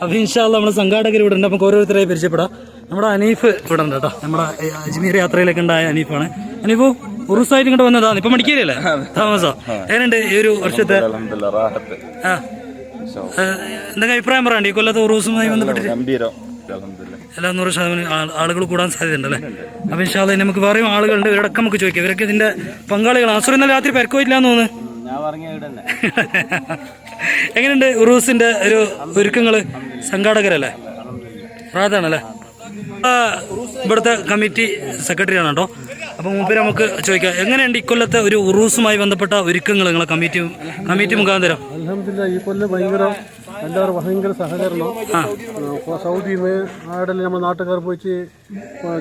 അപ്പോൾ ഇൻഷാ അല്ലാഹ് നമ്മുടെ സംഘാടകർ ഇവിടെ ഉണ്ട്. നമുക്ക് ഓരോരുത്തരായി പരിചയപ്പെടാം. നമ്മുടെ അനീഫ് ഇവിടെ ഉണ്ട് കേട്ടോ. നമ്മുടെ അജ്മീർ യാത്രയിലൊക്കെ ഉണ്ടായ അനീഫാണ്. അനീഫ് ഉറുസായിട്ട് ഇങ്ങോട്ട് വന്നതാണ്. ഇപ്പൊ മടിക്കേരിയല്ലേ താമസം? എങ്ങനെയുണ്ട് ഈ ഒരു വർഷത്തെ? എന്തെങ്കിലും അഭിപ്രായം പറയാണ്ട് ഈ കൊല്ലത്തെ ഉറൂസുമായി ബന്ധപ്പെട്ടിട്ട്? എല്ലാം 100% ആളുകൾ കൂടാൻ സാധ്യതയുണ്ടല്ലേ? അപ്പൊ ഇൻഷാ അല്ലാഹ് നമുക്ക് വേറെയും ആളുകളുണ്ട്, ഇവരടക്കം നമുക്ക് ചോദിക്കാം. ഇവരൊക്കെ ഇതിന്റെ പങ്കാളികളാണ്. അസുര ഇന്നലെ രാത്രി പെരക്കോയില്ലാന്ന് തോന്നുന്നു. എങ്ങനെയുണ്ട് ഉറൂസിന്റെ ഒരു ഒരുക്കങ്ങള്? സംഘാടകരല്ലേ? റാത്താണല്ലേ? ഇവിടുത്തെ കമ്മിറ്റി സെക്രട്ടറിയാണ് കേട്ടോ. അപ്പോൾ മൂപ്പര് നമുക്ക് ചോദിക്കാം, എങ്ങനെയുണ്ട് ഇക്കൊല്ലത്തെ ഒരു ഉറൂസുമായി ബന്ധപ്പെട്ട ഒരുക്കങ്ങൾ നിങ്ങളെ കമ്മിറ്റി മുഖാന്തരം? അൽഹംദുലില്ലാഹ് ഈ കൊല്ലം എല്ലാവരും ഭയങ്കര സഹകരണം. സൗദിയിൽ നിന്ന് ആടെല്ലാം നമ്മുടെ നാട്ടുകാർ പോയിട്ട്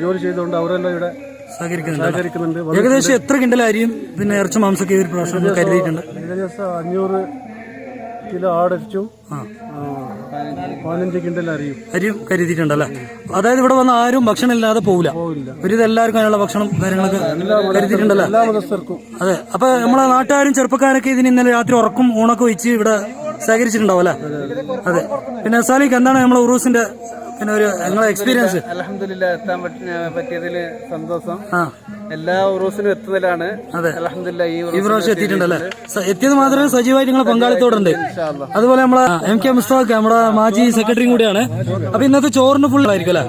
ജോലി ചെയ്തുകൊണ്ട് അവരെല്ലാം ഇവിടെ സഹകരിക്കുന്നുണ്ട്. ഏകദേശം എത്ര കിണ്ടൽ അരിയും പിന്നെ ഇറച്ചി മാംസമൊക്കെ ഒരു പ്രാവശ്യം കരുതിയിട്ടുണ്ട്? ഏകദേശം 500 കിലോ ആടരിച്ചും 15 കിണ്ടൽ അരിയും കരുതിയിട്ടുണ്ടല്ലേ? അതായത് ഇവിടെ വന്ന ആരും ഭക്ഷണം ഇല്ലാതെ പോവില്ല. ഒരു ഇതെല്ലാവർക്കും അതിനുള്ള ഭക്ഷണം കാര്യങ്ങളൊക്കെ കരുതിയിട്ടുണ്ടല്ലേ? എല്ലാ മതസ്ഥർക്കും. അതെ. അപ്പൊ നമ്മളെ നാട്ടുകാരും ചെറുപ്പക്കാരൊക്കെ ഇതിന് ഇന്നലെ രാത്രി ഉറക്കും ഊണൊക്കെ വെച്ച് ഇവിടെ സഹകരിച്ചിട്ടുണ്ടാവും അല്ലേ? അതെ. പിന്നെ സാലിക്ക് എന്താണ് നമ്മളെ ഉറൂസിന്റെ പിന്നെ ഒരു നിങ്ങളെ എക്സ്പീരിയൻസ്? അൽഹംദുലില്ലാഹ് എത്താൻ പറ്റിയതിൽ സന്തോഷം. എല്ലാ ഉറൂസിനും എത്തുന്നതിലാണ്. അൽഹംദുലില്ലാഹ് ഈ പ്രാവശ്യം എത്തിയിട്ടുണ്ടല്ലേ? എത്തിയത് മാത്രമേ സജീവമായിട്ട് നിങ്ങളെ പങ്കാളിത്തോടുണ്ട്. അതുപോലെ നമ്മളെ MK മുസ്താഖ് നമ്മുടെ മാജി സെക്രട്ടറിയും കൂടിയാണ്. അപ്പൊ ഇന്നത്തെ ചോറിന് ഫുൾ ആയിരിക്കും അല്ലേ?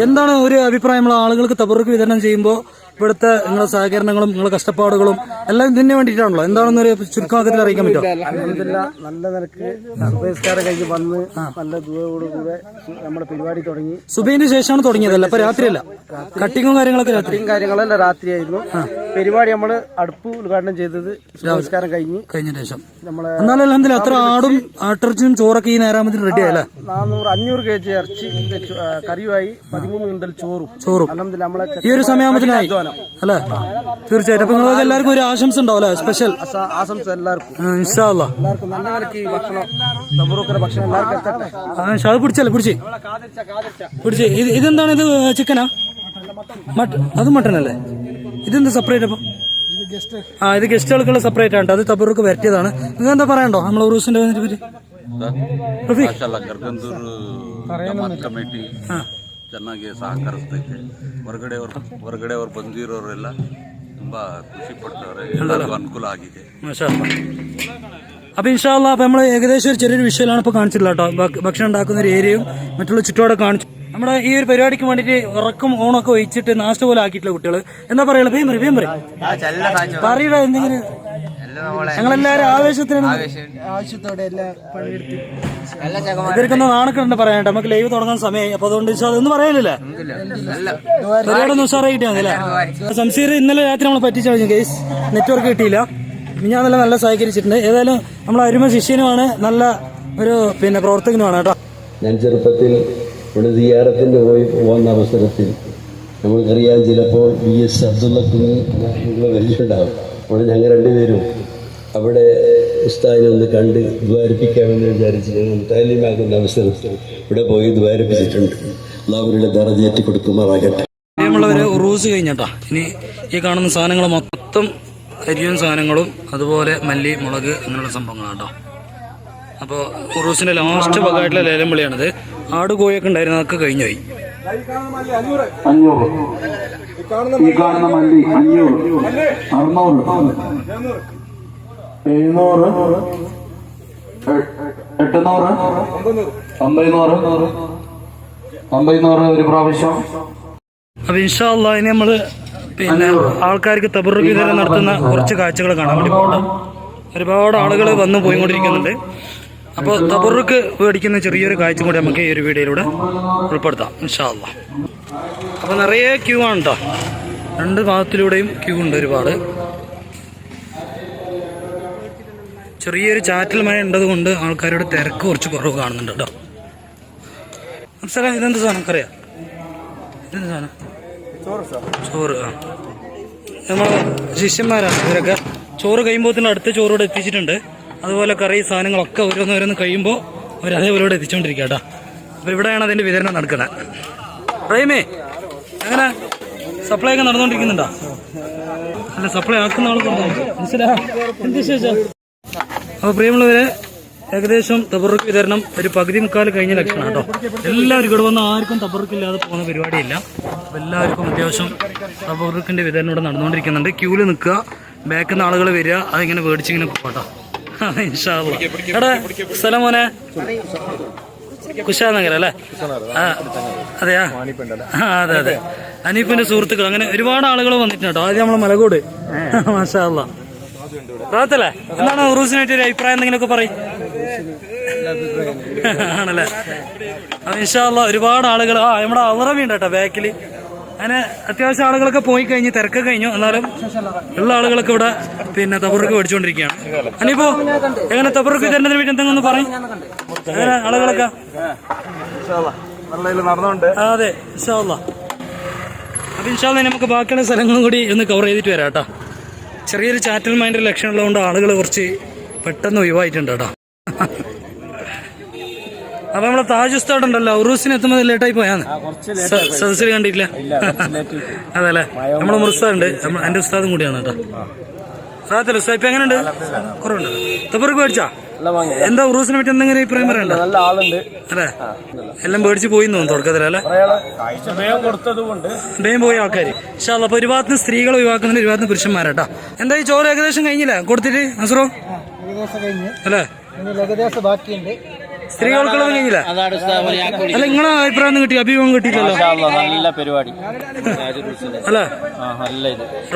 എന്താണ് ഒരു അഭിപ്രായം നമ്മളെ ആളുകൾക്ക് തബറുക്ക് വിതരണം ചെയ്യുമ്പോൾ ഇവിടുത്തെ നിങ്ങളെ സഹകരണങ്ങളും നിങ്ങളെ കഷ്ടപ്പാടുകളും എല്ലാം ഇതിന് വേണ്ടിയിട്ടാണല്ലോ? എന്താണെന്നൊരു ചുരുക്കമാക്കത്തിൽ അറിയിക്കാൻ പറ്റുമോ? അൽഹംദുലില്ലാഹ് നല്ല നിലക്ക് ഉപസ്കാരം കഴിഞ്ഞ് വന്ന് നല്ല ദുആയോടുകൂടെ നമ്മുടെ പരിപാടി തുടങ്ങി. സുബൈന് ശേഷമാണ് തുടങ്ങിയതല്ല? അപ്പൊ രാത്രിയല്ല? കട്ടിങ്ങും കാര്യങ്ങളൊക്കെ കാര്യങ്ങളല്ല രാത്രിയായിരുന്നു. പരിപാടി നമ്മള് അടുപ്പ് ഉദ്ഘാടനം ചെയ്തത് ഉപസ്കാരം കഴിഞ്ഞ ശേഷം. നമ്മളെ എന്നാലും അൽഹംദുലില്ലാഹ് അത്ര ആടും ആട്ടിറച്ചിയും ചോറൊക്കെ ഈ നേരാമത്തിന് റെഡി ആയല്ലേ? 500 kg ഇറച്ചി കറിയുമായി 13 കിണ്ടൽ ചോറും അൽഹംദുലില്ലാഹ് നമ്മളെ ഈ ഒരു സമയമാകുമ്പത്തിനായി അല്ലേ? തീർച്ചയായിട്ടും. അപ്പൊ നിങ്ങൾക്ക് എല്ലാവർക്കും ഒരു ആശംസ ഉണ്ടാവും അല്ലേ? സ്പെഷ്യൽ ആശംസ എല്ലാവർക്കും. ഇൻഷാ അല്ലാഹ് എല്ലാവർക്കും നല്ല നിലയ്ക്ക് ഭക്ഷണം തബറൂക്കിന്റെ ഭക്ഷണം എല്ലാവർക്കും എത്തട്ടെ. അത് പിടിച്ചല്ലേ? പിടിച്ച് ഇതെന്താണ്? ഇത് ചിക്കനാ? അത് മട്ടൺ അല്ലേ? ഇതെന്താ സെപ്പറേറ്റ്? അപ്പൊ ഇത് ഗസ്റ്റുകൾക്കുള്ള സെപ്പറേറ്റ് ആണ്. അത് തബറൂക്ക് വരട്ടിയതാണ്. നിങ്ങൾ എന്താ പറയണ്ടോ നമ്മളെ ഉറൂസിന്റെ പറ്റി? ಕಮಿಟಿ ಚೆನ್ನಾಗಿ ಸಹಕರಿಸ್ತೈತೆ. ಹೊರಗಡೆ ಅವ್ರು ಬಂದಿರೋರೆಲ್ಲ ತುಂಬಾ ಖುಷಿ ಪಡ್ತಾರೆ. ಎಲ್ಲರಿಗೂ ಅನುಕೂಲ ಆಗಿದೆ. അപ്പൊ ഇൻഷാ അല്ലാഹ് അപ്പൊ നമ്മൾ ഏകദേശം ഒരു ചെറിയൊരു വിഷയമാണ് ഇപ്പൊ കാണിച്ചിട്ടുള്ള കേട്ടോ. ഭക്ഷണം ഉണ്ടാക്കുന്ന ഒരു ഏരിയയും മറ്റുള്ള ചുറ്റോടെ കാണിച്ചു. നമ്മുടെ ഈ ഒരു പരിപാടിക്ക് വേണ്ടിട്ട് ഉറക്കം ഓണൊക്കെ ഒഴിച്ചിട്ട് നാസ്റ്റ് പോലെ ആക്കിയിട്ടുള്ള കുട്ടികൾ എന്താ പറയുക? വേം പറയടാ എന്തെങ്കിലും. ഞങ്ങളെല്ലാരും ആവേശത്തോടെ ഇവർക്കൊന്ന് നാണക്കെട്ടുണ്ട് പറയാനായിട്ട്. നമുക്ക് ലൈവ് തുടങ്ങാൻ സമയമായി. അപ്പൊ അതുകൊണ്ട് അതൊന്നും പറയാനില്ലേ? പരിപാടിയൊന്നും ഉഷാറായിട്ടാണല്ലേ? സംസീർ ഇന്നലെ രാത്രി നമ്മളെ പറ്റിച്ചു കഴിഞ്ഞു ഗൈസ്. നെറ്റ്വർക്ക് കിട്ടിയില്ല. ഞാൻ നല്ല സഹകരിച്ചിട്ടുണ്ട്. ഏതായാലും നമ്മളെ അരുമ ശിഷ്യനുമാണ്, നല്ല ഒരു പിന്നെ പ്രവർത്തകനുമാണ് കേട്ടോ. ഞാൻ ചെറുപ്പത്തിൽ ഇവിടെ സിയാറത്തിന് പോകുന്ന അവസരത്തിൽ നമുക്കറിയാം, ചിലപ്പോൾ VS അബ്ദുള്ളക്കുന്ന് നിങ്ങളെ പരിചയമുണ്ടാകും. അവിടെ ഞങ്ങൾ രണ്ടുപേരും അവിടെ ഉസ്താദിനെ ഒന്ന് കണ്ട് ദ്വാരിപ്പിക്കാമെന്ന് വിചാരിച്ച് ഞങ്ങൾ താലീമാക്കുന്ന അവസരത്തിൽ ഇവിടെ പോയി ദ്വാരിപ്പിച്ചിട്ടുണ്ട്. അവരുടെ ദറജേറ്റി കൊടുക്കുമാറാകട്ടെ. നമ്മളൊരു ഉറൂസ് കഴിഞ്ഞട്ടാ. ഇനി ഈ കാണുന്ന സാധനങ്ങൾ മൊത്തം അരിയും സാധനങ്ങളും അതുപോലെ മല്ലി മുളക് അങ്ങനെയുള്ള സംഭവങ്ങളാണ് കേട്ടോ. അപ്പോൾ ഉറൂസിന്റെ ലാസ്റ്റ് ഭാഗമായിട്ടുള്ള ലേലം വിളിയാണിത്. ആട് കോയൊക്കെ ഉണ്ടായിരുന്നു, അതൊക്കെ കഴിഞ്ഞു പോയി. 500 ഈ കാണുന്ന മല്ലി 500, 600, 700, 800, 900 ഒരു പ്രാവശ്യം. അപ്പൊ ഇൻഷാ അല്ലാഹ് ഇനി നമ്മള് പിന്നെ ആൾക്കാർക്ക് തബറുക്ക് വിതരണം നടത്തുന്ന കുറച്ച് കാഴ്ചകൾ കാണാൻ വേണ്ടി പോകണം. ഒരുപാട് ആളുകൾ വന്നു പോയിക്കൊണ്ടിരിക്കുന്നുണ്ട്. അപ്പോൾ തബറുക്ക് മേടിക്കുന്ന ചെറിയൊരു കാഴ്ച കൂടി നമുക്ക് ഈ ഒരു വീഡിയോയിലൂടെ ഉൾപ്പെടുത്താം ഇൻഷാ അല്ലാഹ്. അപ്പോൾ നിറയെ ക്യൂ ആണ് കേട്ടോ, രണ്ട് ഭാഗത്തിലൂടെയും ക്യൂ ഉണ്ട് ഒരുപാട്. ചെറിയൊരു ചാറ്റൽ മഴ ഉള്ളത് കൊണ്ട് ആൾക്കാരുടെ തിരക്ക് കുറച്ച് കുറവ് കാണുന്നുണ്ട് കേട്ടോ. മനസ്സിലാക്കാം, ഇതെന്ത് സാധനം അറിയാം? ഇതെന്ത് സാധനം? ചോറ്. ആ, നമ്മളെ ശിഷ്യന്മാരാണ് ഇവരൊക്കെ. ചോറ് കഴിയുമ്പോൾ അടുത്ത ചോറോടെ എത്തിച്ചിട്ടുണ്ട്. അതുപോലെ കറി സാധനങ്ങളൊക്കെ ഓരോന്നോരോന്ന് കഴിയുമ്പോൾ അവർ അതേപോലെ എത്തിച്ചുകൊണ്ടിരിക്കുക കേട്ടോ. അപ്പോൾ ഇവിടെയാണ് അതിൻ്റെ വിതരണം നടക്കുന്നത്. റഹീമേ, അങ്ങനെ സപ്ലൈ ഒക്കെ നടന്നുകൊണ്ടിരിക്കുന്നുണ്ടോ? അല്ല, സപ്ലൈ ആക്കുന്ന ആൾ മനസ്സിലാ എന്ത് വിശേഷം? അപ്പോൾ പ്രിയമുള്ളവരെ, ഏകദേശം തബറുക്ക് വിതരണം ഒരു പകുതി മുക്കാൽ കഴിഞ്ഞ ലക്ഷണം കേട്ടോ. എല്ലാവരും ഇവിടെ വന്ന് ആർക്കും തബറുക്കില്ലാതെ പോകുന്ന പരിപാടിയില്ല. അപ്പോൾ എല്ലാവർക്കും അത്യാവശ്യം തബറുക്കിൻ്റെ വിതരണം ഇവിടെ നടന്നുകൊണ്ടിരിക്കുന്നുണ്ട്. ക്യൂവിൽ നിൽക്കുക, ബാക്കിൽ നിന്ന് ആളുകൾ വരിക, അതിങ്ങനെ മേടിച്ചിങ്ങനെ പോകട്ടോ. ഇൻഷാ അല്ലാഹ്. എടാ സ്ഥലം മോനെ കുശാനഗർ അല്ലേ? അതെയാ, അതെ അതെ. അനീഫിന്റെ സുഹൃത്തുക്കൾ അങ്ങനെ ഒരുപാട് ആളുകൾ വന്നിട്ടുണ്ട് കേട്ടോ. ആദ്യം നമ്മളെ മലകോട്. മാഷാ അല്ലാഹ്. റാത്തല്ലേ, എന്താണ് ഉറൂസിനായിട്ട് ഒരു അഭിപ്രായം എന്തെങ്കിലുമൊക്കെ പറയും? ആണല്ലേ? ഇൻഷാ അല്ലാഹ് ഒരുപാട് ആളുകൾ നമ്മുടെ അളറവിയുണ്ട് കേട്ടോ ബാക്കിൽ. അങ്ങനെ അത്യാവശ്യം ആളുകളൊക്കെ പോയി കഴിഞ്ഞ് തിരക്കൊക്കെ കഴിഞ്ഞു. എന്നാലും ഉള്ള ആളുകളൊക്കെ ഇവിടെ പിന്നെ തബറുക്ക് മേടിച്ചുകൊണ്ടിരിക്കുകയാണ്. അനിപ്പോ എങ്ങനെ തബറുക്ക് തരുന്നതിന് വേണ്ടി എന്തെങ്കിലും ഒന്ന് പറയും? അങ്ങനെ ആളുകളൊക്കെ അതെ ഇൻഷാ അല്ലാഹ്. അപ്പൊ ഇൻഷാ അല്ലാഹ് നമുക്ക് ബാക്കിയുള്ള സ്ഥലങ്ങളും കൂടി ഒന്ന് കവർ ചെയ്തിട്ട് വരാം കേട്ടോ. ചെറിയൊരു ചാറ്റൽ മൈൻഡ് ലക്ഷണമുള്ളതുകൊണ്ട് ആളുകൾ കുറച്ച് പെട്ടെന്ന് ഒഴിവായിട്ടുണ്ട് കേട്ടോ. അപ്പൊ നമ്മളെ താജ് ഉസ്താദ് ഉണ്ടല്ലോ, ഉറൂസിന് എത്തുമ്പോൾ ലേറ്റായി പോയാന്ന് സദസ്സിൽ കണ്ടിട്ടില്ല. അതല്ലേ, നമ്മളെ മുർസാദുണ്ട്, എന്റെ ഉസ്താദും കൂടിയാണ് കേട്ടോ. സാധല്ല ഉസ്താദ്, ഇപ്പൊ എങ്ങനെയുണ്ട്? കുറവുണ്ട്. തബറുക്ക് മേടിച്ചാ? എന്താ ഉറൂസിനെ പറ്റി എന്തെങ്കിലും അഭിപ്രായം പറയണ്ട? അല്ലേ, എല്ലാം മേടിച്ച് പോയി തോന്നുന്നു തുടക്കത്തിലല്ലേ? വേഗം പോയ ആൾക്കാര്. പക്ഷെ അപ്പൊ ഒരു ഭാഗത്ത് സ്ത്രീകൾ ഒഴിവാക്കുന്നുണ്ട്, ഒരു ഭാഗത്ത് പുരുഷന്മാരാട്ടോ. എന്താ ഈ ചോറ് ഏകദേശം കഴിഞ്ഞില്ല കൊടുത്തിട്ട് നസറോ? അല്ലേ, സ്ത്രീകൾക്കുള്ളത് കഴിഞ്ഞില്ല? അല്ല, നിങ്ങളെ അഭിപ്രായം കിട്ടി, അഭിമുഖം കിട്ടിയില്ലല്ലോ. നല്ല പരിപാടി അല്ലേ?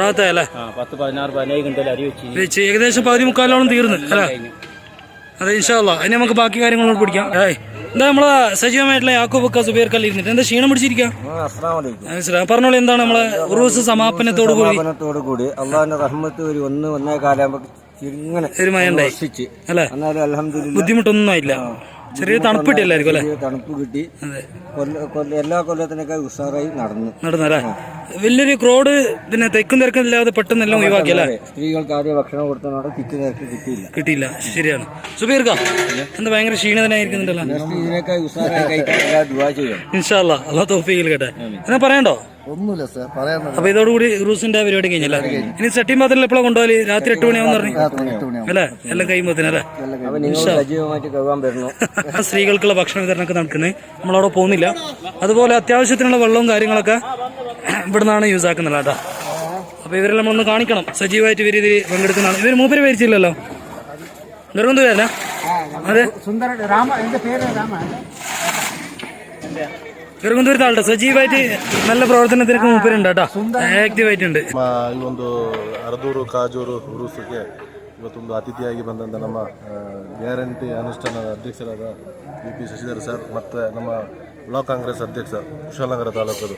റാത്തല്ലേ? 10-15 അരി വെച്ച് ഏകദേശം 13:45 തീർന്നു അല്ലേ? അതെ ഇൻഷാ അല്ലാഹ്. ഇനി നമുക്ക് ബാക്കി കാര്യങ്ങളോട് പിടിക്കാം. എന്താ നമ്മളെ സജീവമായിട്ടുള്ള യാക്കൂബ് സുബൈർക്കൽ ഇരുന്നിട്ട് എന്താ ക്ഷീണം പിടിച്ചിരിക്കാം? പറഞ്ഞോളൂ, എന്താണ് നമ്മളെ ഉറൂസ് സമാപനത്തോടു കൂടി അള്ളാഹിന്റെ റഹ്മത്ത് ഒരു 1-1.25 കാലാകുമ്പോ ഒരു മഴ ഉണ്ടായി അല്ലേ? ബുദ്ധിമുട്ടൊന്നും ആയില്ല. ചെറിയ തണുപ്പ് കിട്ടി എല്ലാവർക്കും അല്ലേ? തണുപ്പ് കിട്ടി. എല്ലാ കൊല്ലത്തിനൊക്കെ ഉഷാറായി നടന്നല്ലേ? വലിയൊരു ക്രോഡ് പിന്നെ തെക്കും തിരക്കും ഇല്ലാതെ പെട്ടെന്ന് എല്ലാം ഒഴിവാക്കിയല്ലേ? സ്ത്രീകൾക്ക് ആദ്യം ഭക്ഷണം കൊടുത്തതോടെ തിക്ക് തിരക്ക് കിട്ടിയില്ല. ശരിയാണ്. സുബൈർക്ക എന്താ ഭയങ്കര ക്ഷീണിതനായിരിക്കുന്നുണ്ടല്ലോ? ഇതിനൊക്കെ ഉഷാറായി കഴിക്കാൻ ദുആ ചെയ്യണം ഇൻഷാ അല്ലാഹ്. അല്ലാഹ് തൗഫീഖ് കേട്ടെ. എന്നാ പറയണ്ടോ? ഒന്നുമില്ല സാർ, പറയാൻ. അപ്പൊ ഇതോടുകൂടി ഉറൂസിന്റെ പരിപാടി കഴിഞ്ഞല്ലേ? ഇനി സെട്ടിയും പാത്രത്തിൽ എപ്പോഴാണ് കൊണ്ടുപോയി? രാത്രി 8 മണിയാവും പറഞ്ഞു അല്ലേ? എല്ലാം കഴിയുമ്പോഴത്തേനല്ലേ? സ്ത്രീകൾക്കുള്ള ഭക്ഷണ വിതരണമൊക്കെ നടക്കുന്നത്, നമ്മളവിടെ പോകുന്നില്ല. അതുപോലെ അത്യാവശ്യത്തിനുള്ള വെള്ളവും കാര്യങ്ങളൊക്കെ ഇവിടുന്നാണ് യൂസ് ആക്കുന്നില്ല കേട്ടോ. അപ്പൊ ഇവരെല്ലാം നമ്മളൊന്ന് കാണിക്കണം, സജീവമായിട്ട് ഇവർ ഇതിൽ പങ്കെടുക്കുന്നതാണ്. ഇവർ മൂപ്പര് ഭരിച്ചില്ലല്ലോ, നിർബന്ധമല്ല. അതെ, ചെറുകുന്തൂരത്തെ ആളുടെ സജീവമായിട്ട് നല്ല പ്രവർത്തനത്തിനൊക്കെ മൂപ്പരുണ്ട് കേട്ടോ, ಆಕ್ಟಿವ್ ಆയിട്ടുണ്ട്. ಈ ಒಂದು ಅರದೂರು ಕಾಜೂರು ಉರುಸಿಗೆ ಇವತ್ತೊಂದು ಅತಿಥಿಯಾಗಿ ಬಂದಂಥ ನಮ್ಮ ಗ್ಯಾರಂಟಿ ಅನುಷ್ಠಾನದ ಅಧ್ಯಕ್ಷರಾದ BP ಶಶಿಧರ್ ಸರ್ ಮತ್ತು ನಮ್ಮ ಬ್ಲಾಕ್ ಕಾಂಗ್ರೆಸ್ ಅಧ್ಯಕ್ಷ ಕುಶಾಲನಗರ ತಾಲೂಕದು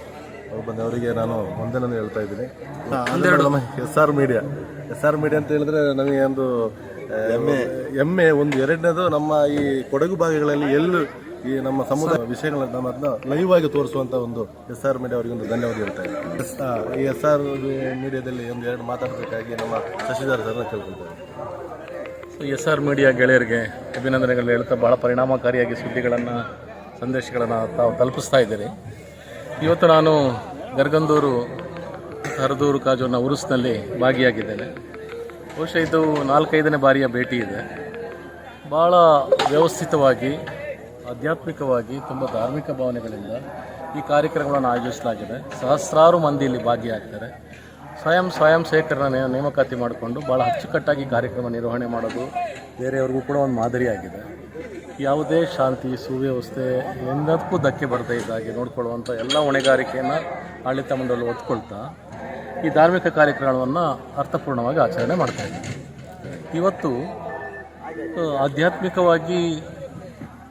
ಅವ್ರು ಬಂದವರಿಗೆ ನಾನು ವಂದನೆ ಹೇಳ್ತಾ ಇದ್ದೀನಿ. ನಮ್ಮ SR ಮೀಡಿಯಾ ಅಂತ ಹೇಳಿದ್ರೆ ನಮಗೆ ಒಂದು ಹೆಮ್ಮೆ. ಒಂದು ಎರಡನೇದು, ನಮ್ಮ ಈ ಕೊಡಗು ಭಾಗಗಳಲ್ಲಿ ಎಲ್ಲೂ ಈ ನಮ್ಮ ಸಮುದಾಯ ವಿಷಯಗಳನ್ನ ನಮ್ಮ ಅದನ್ನ ಲೈವ್ ಆಗಿ ತೋರಿಸುವಂತ ಒಂದು SR ಮೀಡಿಯಾ ಅವರಿಗೆ ಒಂದು ಧನ್ಯವಾದ ಹೇಳ್ತಾ ಇದ್ದೀನಿ. ಈ SR ಮೀಡಿಯಾದಲ್ಲಿ ಒಂದು ಎರಡು ಮಾತಾಡಬೇಕಾಗಿ ನಮ್ಮ ಶಶಿಧರ್ ಸರ್ನ ಕೇಳ್ಕೊಳ್ತಾರೆ. SR ಮೀಡಿಯಾ ಗೆಳೆಯರಿಗೆ ಅಭಿನಂದನೆಗಳು ಹೇಳ್ತಾ ಭಾಳ ಪರಿಣಾಮಕಾರಿಯಾಗಿ ಸುದ್ದಿಗಳನ್ನು ಸಂದೇಶಗಳನ್ನು ತಾವು ತಲುಪಿಸ್ತಾ ಇದ್ದೀರಿ. ಇವತ್ತು ನಾನು ಗರ್ಗಂದೂರು ಅರದೂರು ಕಾಜೂರಿನ ಉರುಸ್ನಲ್ಲಿ ಭಾಗಿಯಾಗಿದ್ದೇನೆ. ಬಹುಶಃ ಇದು 4-5ನೇ ಬಾರಿಯ ಭೇಟಿ ಇದೆ. ಭಾಳ ವ್ಯವಸ್ಥಿತವಾಗಿ, ಆಧ್ಯಾತ್ಮಿಕವಾಗಿ, ತುಂಬ ಧಾರ್ಮಿಕ ಭಾವನೆಗಳಿಂದ ಈ ಕಾರ್ಯಕ್ರಮಗಳನ್ನು ಆಯೋಜಿಸಲಾಗಿದೆ. ಸಹಸ್ರಾರು ಮಂದಿ ಇಲ್ಲಿ ಭಾಗಿಯಾಗ್ತಾರೆ. ಸ್ವಯಂ ಸೇವಕರನ್ನ ನೇಮಕಾತಿ ಮಾಡಿಕೊಂಡು ಭಾಳ ಅಚ್ಚುಕಟ್ಟಾಗಿ ಕಾರ್ಯಕ್ರಮ ನಿರ್ವಹಣೆ ಮಾಡೋದು ಬೇರೆಯವ್ರಿಗೂ ಕೂಡ ಒಂದು ಮಾದರಿಯಾಗಿದೆ. ಯಾವುದೇ ಶಾಂತಿ ಸುವ್ಯವಸ್ಥೆ ಎಲ್ಲದಕ್ಕೂ ಧಕ್ಕೆ ಬರ್ತಾ ಇದ್ದಾಗೆ ನೋಡಿಕೊಳ್ಳುವಂಥ ಎಲ್ಲ ಹೊಣೆಗಾರಿಕೆಯನ್ನು ಆಡಳಿತ ಮಂಡಳಿ ಒತ್ಕೊಳ್ತಾ ಈ ಧಾರ್ಮಿಕ ಕಾರ್ಯಕ್ರಮವನ್ನು ಅರ್ಥಪೂರ್ಣವಾಗಿ ಆಚರಣೆ ಮಾಡ್ತಾಯಿದ್ದಾರೆ. ಇವತ್ತು ಆಧ್ಯಾತ್ಮಿಕವಾಗಿ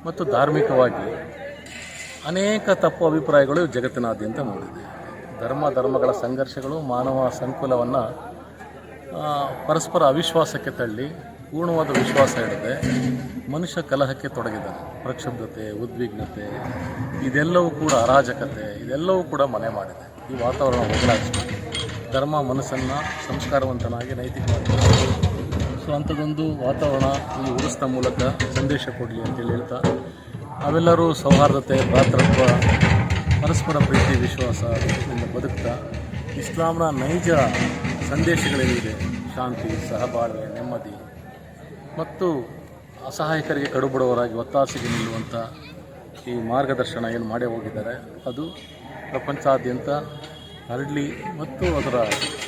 ಮತ್ತು ಧಾರ್ಮಿಕವಾಗಿ ಅನೇಕ ತಪ್ಪು ಅಭಿಪ್ರಾಯಗಳು ಜಗತ್ತಿನಾದ್ಯಂತ ಮೂಡಿದೆ. ಧರ್ಮಗಳ ಸಂಘರ್ಷಗಳು ಮಾನವ ಸಂಕುಲವನ್ನು ಪರಸ್ಪರ ಅವಿಶ್ವಾಸಕ್ಕೆ ತಳ್ಳಿ ಪೂರ್ಣವಾದ ವಿಶ್ವಾಸ ಹಿಡಿದೆ ಮನುಷ್ಯ ಕಲಹಕ್ಕೆ ತೊಡಗಿದ್ದಾನೆ. ಪ್ರಕ್ಷುಬ್ಧತೆ, ಉದ್ವಿಗ್ನತೆ, ಇದೆಲ್ಲವೂ ಕೂಡ ಅರಾಜಕತೆ, ಇದೆಲ್ಲವೂ ಕೂಡ ಮನೆ ಮಾಡಿದೆ. ಈ ವಾತಾವರಣ ಬದಲಾಯಿಸಬೇಕು. ಧರ್ಮ ಮನಸ್ಸನ್ನು ಸಂಸ್ಕಾರವಂತನಾಗಿ ನೈತಿಕವಾಗಿ ಸೊ ಅಂಥದ್ದೊಂದು ವಾತಾವರಣ ಈ ಉರುಸ್ನ ಮೂಲಕ ಸಂದೇಶ ಕೊಡಲಿ ಅಂತೇಳಿ ಹೇಳ್ತಾ ನಾವೆಲ್ಲರೂ ಸೌಹಾರ್ದತೆ, ಭ್ರಾತೃತ್ವ, ಪರಸ್ಪರ ಪ್ರೀತಿ, ವಿಶ್ವಾಸ ಇಂದ ಬದುಕ್ತಾ ಇಸ್ಲಾಂನ ನೈಜ ಸಂದೇಶಗಳೇನಿದೆ ಶಾಂತಿ, ಸಹಬಾಳ್ವೆ, ನೆಮ್ಮದಿ ಮತ್ತು ಅಸಹಾಯಕರಿಗೆ ಕಡುಬಡವರಾಗಿ ಒತ್ತಾಸೆಗೆ ನಿಲ್ಲುವಂಥ ಈ ಮಾರ್ಗದರ್ಶನ ಏನು ಮಾಡೇ ಹೋಗಿದ್ದಾರೆ ಅದು ಪ್ರಪಂಚಾದ್ಯಂತ ಹರಡಲಿ ಮತ್ತು ಅದರ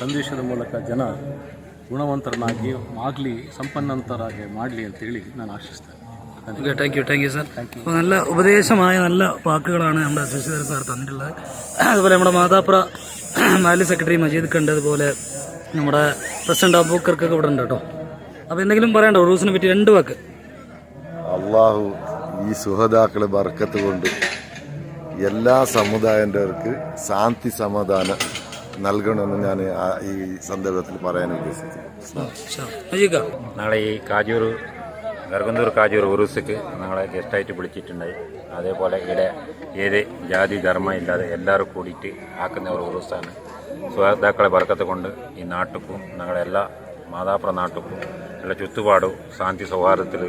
ಸಂದೇಶದ ಮೂಲಕ ಜನ ಗುಣವಂತರನ್ನಾಗಿ ಆಗಲಿ, സംപന്നന്തരാಗಿ ಮಾಡಲಿ ಅಂತೇಳಿ ഞാൻ ആശിಸ್ತೇನೆ. Thank you sir. അപ്പോൾ നല്ല ഉപദേശമായ നല്ല വാക്കുകളാണ് നമ്മുടെ ശശിധരൻ സാർ തന്നിട്ടുള്ളത്. അതുപോലെ നമ്മുടെ മാതാപ്ര മാലി സെക്രട്ടറി മജീദ് കണ്ട്, അതുപോലെ നമ്മുടെ പ്രസിഡന്റ് അബൂക്കർക്കൊക്കെ ഇവിടെ ഉണ്ട് കേട്ടോ. അപ്പോൾ എന്തെങ്കിലും പറയണ്ടോ ഉറൂസിനെ പറ്റി 2 വാക്ക്? അള്ളാഹു ഈ സുഹദാക്കളെ ബർക്കത്ത് കൊണ്ട് എല്ലാ സമുദായക്കാർക്ക് ശാന്തി സമാധാനം നൽകണമെന്ന് ഞാൻ ഈ സന്ദർഭത്തിൽ പറയാൻ ഉദ്ദേശിച്ചു. നാളെ ഈ ഗർഗന്തൂർ കാജൂർ ഉറൂസിക്ക് ഞങ്ങളെ ഗസ്റ്റായിട്ട് വിളിച്ചിട്ടുണ്ടായി. അതേപോലെ ഇവിടെ ഏത് ജാതി ധർമ്മം ഇല്ലാതെ എല്ലാവരും കൂടിയിട്ട് ആക്കുന്ന ഒരു ഉറൂസാണ്. സുഹൃത്താക്കളെ ബർക്കത്ത് കൊണ്ട് ഈ നാട്ടുക്കും ഞങ്ങളുടെ എല്ലാ മാതാപ്ര നാട്ടുക്കും എല്ലാ ചുറ്റുപാടും ശാന്തി സൗഹാർദ്ദത്തിൽ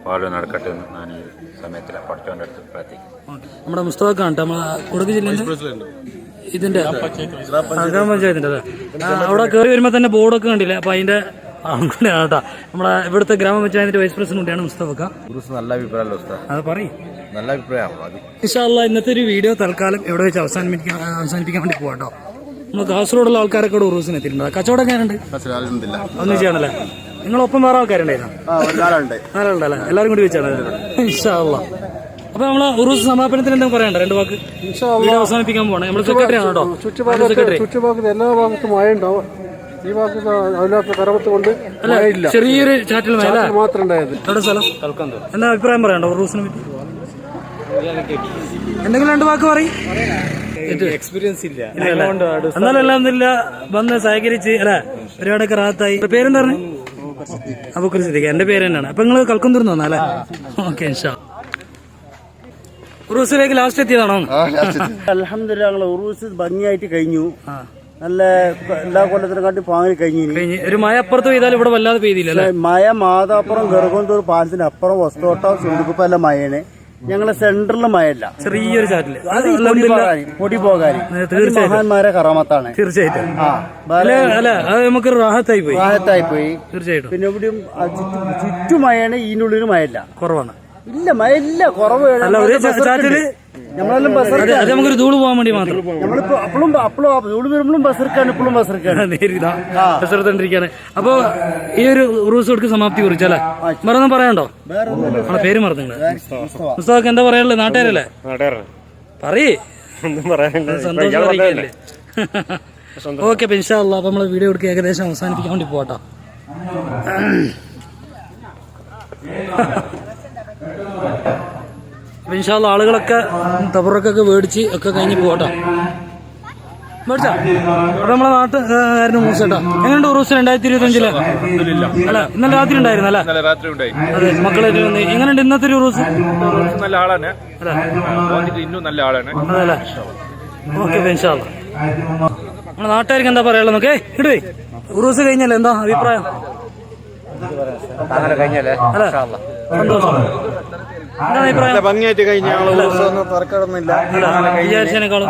വാഴ നടക്കട്ടെ എന്ന് ഞാൻ ഈ സമയത്തിൽ പഠിച്ചവൻ്റെ അടുത്ത് പ്രാർത്ഥിക്കും. നമ്മുടെ മുസ്തഫാണ് നമ്മളെ കുടക് ജില്ലയിൽ ഇതിന്റെ ഗ്രാമപഞ്ചായത്തിന്റെ അവിടെ കയറി വരുമ്പോ തന്നെ ബോർഡൊക്കെ കണ്ടില്ല. അപ്പൊ അതിന്റെ കേട്ടാ നമ്മുടെ ഇവിടുത്തെ ഗ്രാമപഞ്ചായത്തിന്റെ വൈസ് പ്രസിഡന്റാണ് മുസ്തഫക്ക. നല്ല അഭിപ്രായമല്ലോ അത് പറയും. നല്ല അഭിപ്രായമാണ്. ഇൻഷാ അല്ലാഹ് ഇന്നത്തെ ഒരു വീഡിയോ തൽക്കാലം എവിടെ വെച്ച് അവസാനിപ്പിക്കാൻ വേണ്ടി പോവാട്ടോ. നമ്മൾ കാസർഗോഡുള്ള ആൾക്കാരൊക്കെ ഇവിടെ ഉറൂസിന് എത്തിയിട്ടുണ്ട്. കച്ചവടം എങ്ങനെയുണ്ട്? ഒന്നും ചെയ്യണല്ലേ? നിങ്ങളൊപ്പം വേറെ ആൾക്കാരുണ്ടായിരുന്നോ? 4 ആളുണ്ടല്ലേ? എല്ലാവരും കൂടി വെച്ചാണ് ഇൻഷാ അല്ലാഹ്. അപ്പൊ നമ്മളെ ഉറൂസ് സമാപനത്തിന് എന്തെങ്കിലും പറയണ്ട? 2 വാക്ക് അവസാനിപ്പിക്കാൻ പോകണം. നമ്മുടെ സെക്രട്ടറി ആണ് കേട്ടോ. ചുറ്റുഭാഗത്ത് എല്ലാ ഭാഗത്തും മഴ ഉണ്ടാവും. ഈ ഭാഗത്ത് അതിനകത്ത് കറവത്ത് കൊണ്ട് ചെറിയൊരു ചാറ്റിൽ മഴ മാത്രം ഉണ്ടായത്. എവിടെ സ്ഥലം? എന്താ അഭിപ്രായം പറയണ്ടോ ഉറൂസിനെ പറ്റി? എന്തെങ്കിലും 2 വാക്ക് പറയും. എക്സ്പീരിയൻസ് ഇല്ല. എന്നാലും എല്ലാം വന്ന് സഹകരിച്ച് അല്ലെ പരിപാടിയൊക്കെ റാത്തായി. പേരെന്താ പറഞ്ഞു? അബൂക്കർ സിദ്ദീഖ്. എന്റെ പേര് തന്നെയാണ്. അപ്പൊ നിങ്ങൾ കൽക്കന്തൂർ വന്നാ അല്ലേ? ഓക്കെ. ഉറൂസിലേക്ക് ലാസ്റ്റ് എത്തിയതാണോ? അൽഹംദുലില്ലാ ഞങ്ങൾ ഉറൂസ് ഭംഗിയായിട്ട് കഴിഞ്ഞു. നല്ല എല്ലാ കൊല്ലത്തിനും കാട്ടി പാങ്ങി കഴിഞ്ഞു. ഒരു മഴ അപ്പുറത്ത് പെയ്താലും ഇവിടെ വല്ലാതെ പെയ്തില്ല. മഴ മാതാപ്പുറം ഗർഗന്തൂർ പാലത്തിന് അപ്പുറം വസ്തോട്ട സുന്ദുക്കുപ്പം എല്ലാം മഴയാണ്. ഞങ്ങളെ സെന്ററിൽ മഴയല്ല, ചെറിയൊരു ചാറ്റില് പൊടി പോകാൻ മഹാന്മാരെ കറാമത്താണ്. തീർച്ചയായിട്ടും അല്ല അത് നമുക്ക് റാഹത്തായി പോയി തീർച്ചയായിട്ടും. പിന്നെ എവിടെയും ചുറ്റുമഴയാണ്, ഇതിനുള്ളിൽ മഴയില്ല, കുറവാണ്. ഇല്ല മഴയില്ല, കുറവ്. നമ്മളെല്ലാം നമുക്കൊരു ധൂള് പോകാൻ വേണ്ടി മാത്രം നമ്മളിപ്പോ അപ്പോഴും ധൂള് വരുമ്പോഴും ബസ്സെടുക്കാണ്, ഇപ്പോഴും ബസ്സെടുത്തോണ്ടിരിക്കാണ്. അപ്പൊ ഈ ഒരു ഉറൂസ് കൊടുക്ക് സമാപ്തി കുറിച്ചല്ലേ? വേറെ ഒന്നും പറയാണ്ടോ? നമ്മളെ പേര് മറന്നു. മുസ്തഫക്ക് എന്താ പറയാനുള്ളത്? നാട്ടുകാരല്ലേ? പറയേ. സന്തോഷം. ഓക്കെ. അപ്പൊ ഇൻഷാ അല്ലാഹ് അപ്പൊ നമ്മളെ വീഡിയോ കൊടുക്കുക ഏകദേശം അവസാനിപ്പിക്കാൻ വേണ്ടി പോട്ടോ. അപ്പൊ ഇൻഷാ അല്ലാഹ് ആളുകളൊക്കെ തബറക്കൊക്കെ മേടിച്ച് ഒക്കെ കഴിഞ്ഞ് പോകട്ടോ. മേടിച്ചാ അപ്പൊ നമ്മളെ നാട്ടുകാരന് മൂസേട്ടാ എങ്ങനെയുണ്ട് ഉറൂസ് 2025? അല്ല ഇന്നലെ രാത്രി ഉണ്ടായിരുന്നു അല്ലേ? അതെ. മക്കളായിട്ട് വന്ന് എങ്ങനെയുണ്ട് ഇന്നത്തെ ഒരു ഉറൂസ്? നല്ല ആളാണ്, ഇന്നും നല്ല ആളാണ്. അതല്ലേ? ഓക്കെ. ഇൻഷാ അല്ലാഹ് നമ്മളെ നാട്ടുകാർക്ക് എന്താ പറയാനുള്ളത് നോക്കേ? ഇടുവേ ഉറൂസ് കഴിഞ്ഞല്ലേ? എന്താ അഭിപ്രായം? അല്ലേ? സന്തോഷം. എന്താണ് അഭിപ്രായം? ഭംഗിയായിട്ട് കഴിഞ്ഞ തർക്കമൊന്നുമില്ല. വിചാരിച്ചതിനേക്കാളും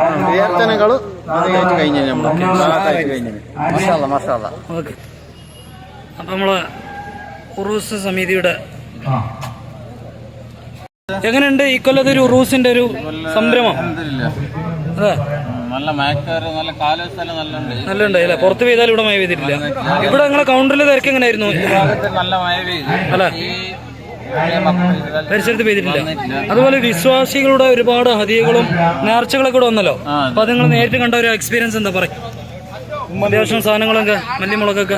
ഭംഗിയായിട്ട് കഴിഞ്ഞ ഓക്കെ. അപ്പൊ നമ്മളെ ഉറൂസ് സമിതിയുടെ എങ്ങനെയുണ്ട് ഈ കൊല്ലത്തെ ഒരു ഉറൂസിന്റെ ഒരു സംരംഭം? അതെ, നല്ല മഴക്കാറ്, നല്ല കാലാവസ്ഥ നല്ലുണ്ട് അല്ലേ? പുറത്ത് പെയ്താലും ഇവിടെ മഴ പെയ്തിട്ടില്ല. ഇവിടെ നിങ്ങളെ കൗണ്ടറിൽ തിരക്ക് എങ്ങനെയായിരുന്നു? നല്ല മഴ പെയ്തു അല്ല, പരിസരത്ത് പെയ്തിട്ടില്ല. അതുപോലെ വിശ്വാസികളുടെ ഒരുപാട് ഹദിയകളും നേർച്ചകളൊക്കെ കൂടെ വന്നല്ലോ. അപ്പൊ അത് നിങ്ങൾ നേരിട്ട് കണ്ട ഒരു എക്സ്പീരിയൻസ് എന്താ പറയും? അത്യാവശ്യം സാധനങ്ങളൊക്കെ മല്ലിമുളകൊക്കെ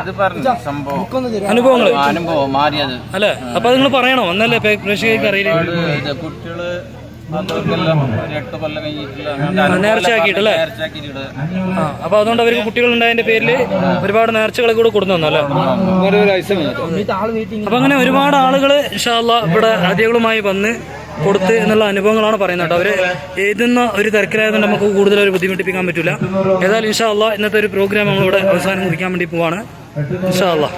ഇത് പറഞ്ഞു സംഭവം അനുഭവങ്ങൾ അനുഭവം മാറിയത് അല്ലേ? അപ്പൊ അത് നിങ്ങൾ പറയണോ? എന്നല്ലേ പ്രേക്ഷകർക്ക് അറിയില്ല. കുട്ടികള് നേർച്ചയാക്കിയിട്ടല്ലേ? അപ്പൊ അതുകൊണ്ട് അവർക്ക് കുട്ടികളുണ്ടായതിന്റെ പേരിൽ ഒരുപാട് നേർച്ചകളെ കൂടെ കൊടുത്തു തന്നല്ലേ? അപ്പൊ അങ്ങനെ ഒരുപാട് ആളുകൾ ഇൻഷാ അല്ലാഹ് ഇവിടെ ഹദിയകളുമായി വന്ന് കൊടുത്ത് എന്നുള്ള അനുഭവങ്ങളാണ് പറയുന്നത് കേട്ടോ. അവര് എഴുതുന്ന ഒരു തിരക്കിലായതുകൊണ്ട് നമുക്ക് കൂടുതൽ ഒരു ബുദ്ധിമുട്ടിപ്പിക്കാൻ പറ്റില്ല. ഏതായാലും ഇൻഷാ അല്ലാഹ് ഇന്നത്തെ ഒരു പ്രോഗ്രാം നമ്മളിവിടെ അവസാനം കുറിക്കാൻ വേണ്ടി പോവാണ് ഇൻഷാ അല്ലാഹ്.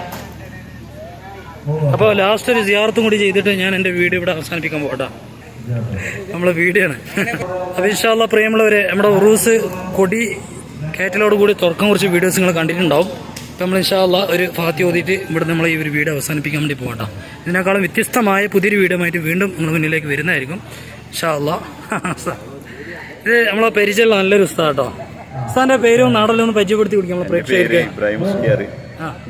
അപ്പോൾ ലാസ്റ്റ് ഒരു സിയാറത്തും കൂടി ചെയ്തിട്ട് ഞാൻ എൻ്റെ വീഡിയോ ഇവിടെ അവസാനിപ്പിക്കാൻ പോകട്ടോ. നമ്മളെ വീഡിയോ ആണ്. അപ്പോൾ ഇൻഷാ അല്ലാഹ് പ്രിയമുള്ളവരെ, നമ്മുടെ ഉറൂസ് കൊടി കയറ്റലോട് കൂടി തുറക്കം കുറച്ച് വീഡിയോസ് നിങ്ങൾ കണ്ടിട്ടുണ്ടാവും. അപ്പോൾ നമ്മൾ ഇൻഷാ അല്ലാഹ് ഒരു ഫാത്തി ഓതിയിട്ട് ഇവിടെ നമ്മൾ ഈ ഒരു വീഡിയോ അവസാനിപ്പിക്കാൻ വേണ്ടി പോകട്ടോ. ഇതിനേക്കാളും വ്യത്യസ്തമായ പുതിയൊരു വീഡിയോ ആയിട്ട് വീണ്ടും നിങ്ങൾ മുന്നിലേക്ക് വരുന്നതായിരിക്കും ഇൻഷാ അല്ലാഹ്. ഇത് നമ്മളെ പരിചയമുള്ള നല്ലൊരു ഉസ്താദ് കേട്ടോ. ഉസ്താദിന്റെ പേരും നാടെല്ലാം ഒന്ന് പരിചയപ്പെടുത്തി കൊടുക്കും നമ്മളെ പ്രേക്ഷകർക്ക്.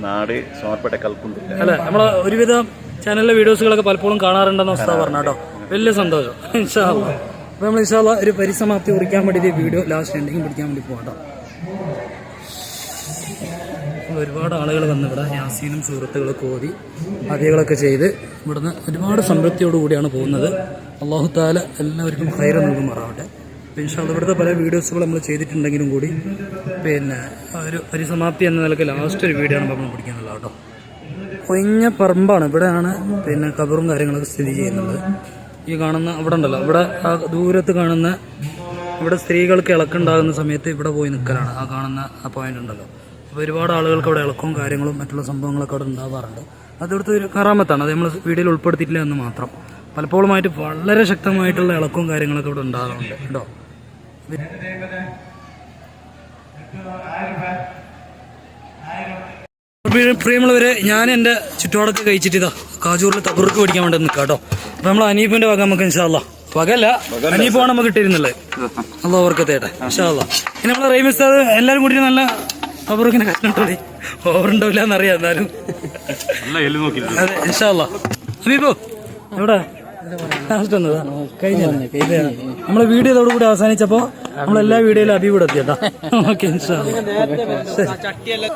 നാട് സോമർപേട്ട കൽക്കുണ്ടില്ല അല്ലെ? നമ്മളെ ഒരുവിധം ചാനലിലെ വീഡിയോസുകളൊക്കെ പലപ്പോഴും കാണാറുണ്ടെന്ന് ഉസ്താദ് പറഞ്ഞു കേട്ടോ. വലിയ സന്തോഷം ഇൻഷാ അല്ലാഹ്. അപ്പോൾ നമ്മൾ ഇൻഷാ അല്ലാഹ് ഒരു പരിസമാപ്തി കുറിക്കാൻ വേണ്ടി വീഡിയോ ലാസ്റ്റ് എൻഡിങ് പിടിക്കാൻ വേണ്ടി പോകട്ടോ. ഒരുപാട് ആളുകൾ വന്ന് ഇവിടെ യാസീനും സുഹൃത്തുക്കളൊക്കെ ഓതി ഹദിയകളൊക്കെ ചെയ്ത് ഇവിടുന്ന് ഒരുപാട് സംതൃപ്തിയോടുകൂടിയാണ് പോകുന്നത്. അല്ലാഹു തആല എല്ലാവർക്കും ഖൈറ് നൽകുമാറാവട്ടെ. അപ്പോൾ ഇൻഷാ അല്ലാഹ് ഇവിടുത്തെ പല വീഡിയോസുകൾ നമ്മൾ ചെയ്തിട്ടുണ്ടെങ്കിലും കൂടി പിന്നെ ഒരു പരിസമാപ്തി എന്ന നിലയ്ക്ക് ലാസ്റ്റ് ഒരു വീഡിയോ ആണ് നമ്മൾ പിടിക്കാനുള്ളത് കേട്ടോ. ഒഴിഞ്ഞ പറമ്പാണ്. ഇവിടെയാണ് പിന്നെ ഖബറും കാര്യങ്ങളൊക്കെ സ്ഥിതി ചെയ്യുന്നത്. ഈ കാണുന്ന ഇവിടെ ഉണ്ടല്ലോ, ഇവിടെ ആ ദൂരത്ത് കാണുന്ന ഇവിടെ സ്ത്രീകൾക്ക് ഇളക്കുണ്ടാകുന്ന സമയത്ത് ഇവിടെ പോയി നിൽക്കലാണ്. ആ കാണുന്ന ആ പോയിന്റ് ഉണ്ടല്ലോ. അപ്പോൾ ഒരുപാട് ആളുകൾക്ക് അവിടെ ഇളക്കവും കാര്യങ്ങളും മറ്റുള്ള സംഭവങ്ങളൊക്കെ അവിടെ ഉണ്ടാവാറുണ്ട്. അതിവിടുത്തെ ഒരു കറാമത്താണ്. അത് നമ്മൾ വീഡിയോയിൽ ഉൾപ്പെടുത്തിയിട്ടില്ല എന്ന് മാത്രം. പലപ്പോഴുമായിട്ട് വളരെ ശക്തമായിട്ടുള്ള ഇളക്കവും കാര്യങ്ങളൊക്കെ ഇവിടെ ഉണ്ടാകാറുണ്ട് കേട്ടോ. പ്രിയമുള്ളവരെ, ഞാൻ എൻ്റെ ചുറ്റുപാടൊക്കെ കഴിച്ചിട്ട് ഇതാ കാജൂറിൽ തബറുക്ക് പഠിക്കാൻ വേണ്ടി നിൽക്കാം കേട്ടോ. അപ്പോൾ നമ്മൾ അനീഫിന്റെ വക നമുക്ക് ഇൻഷാ അല്ലാഹ്, വകല്ല അനീഫാണ് നമുക്ക് ഇട്ടിരുന്നുള്ളത്. അല്ലാഹു ബർക്കത്തേട്ടെ ഇൻഷാ അല്ലാഹ്. ഇനി നമ്മളെ റഹീം ഉസ്താദ് എല്ലാവരും കൂടി നല്ല തബറുക്കിനെ കണ്ടിട്ടുള്ളി ഓവറുണ്ടാവില്ല എന്നറിയാം. എന്നാലും അതെ ഇൻഷാ അല്ലാഹ്. ഹബീബോ എവിടെ നമ്മളെ വീഡിയോ ഇതോടുകൂടി അവസാനിച്ചപ്പോൾ നമ്മളെല്ലാ വീഡിയോയിലും അബീബ് എത്തിയേട്ടാ. ഓക്കെ ഇൻഷാ അല്ലാഹ്.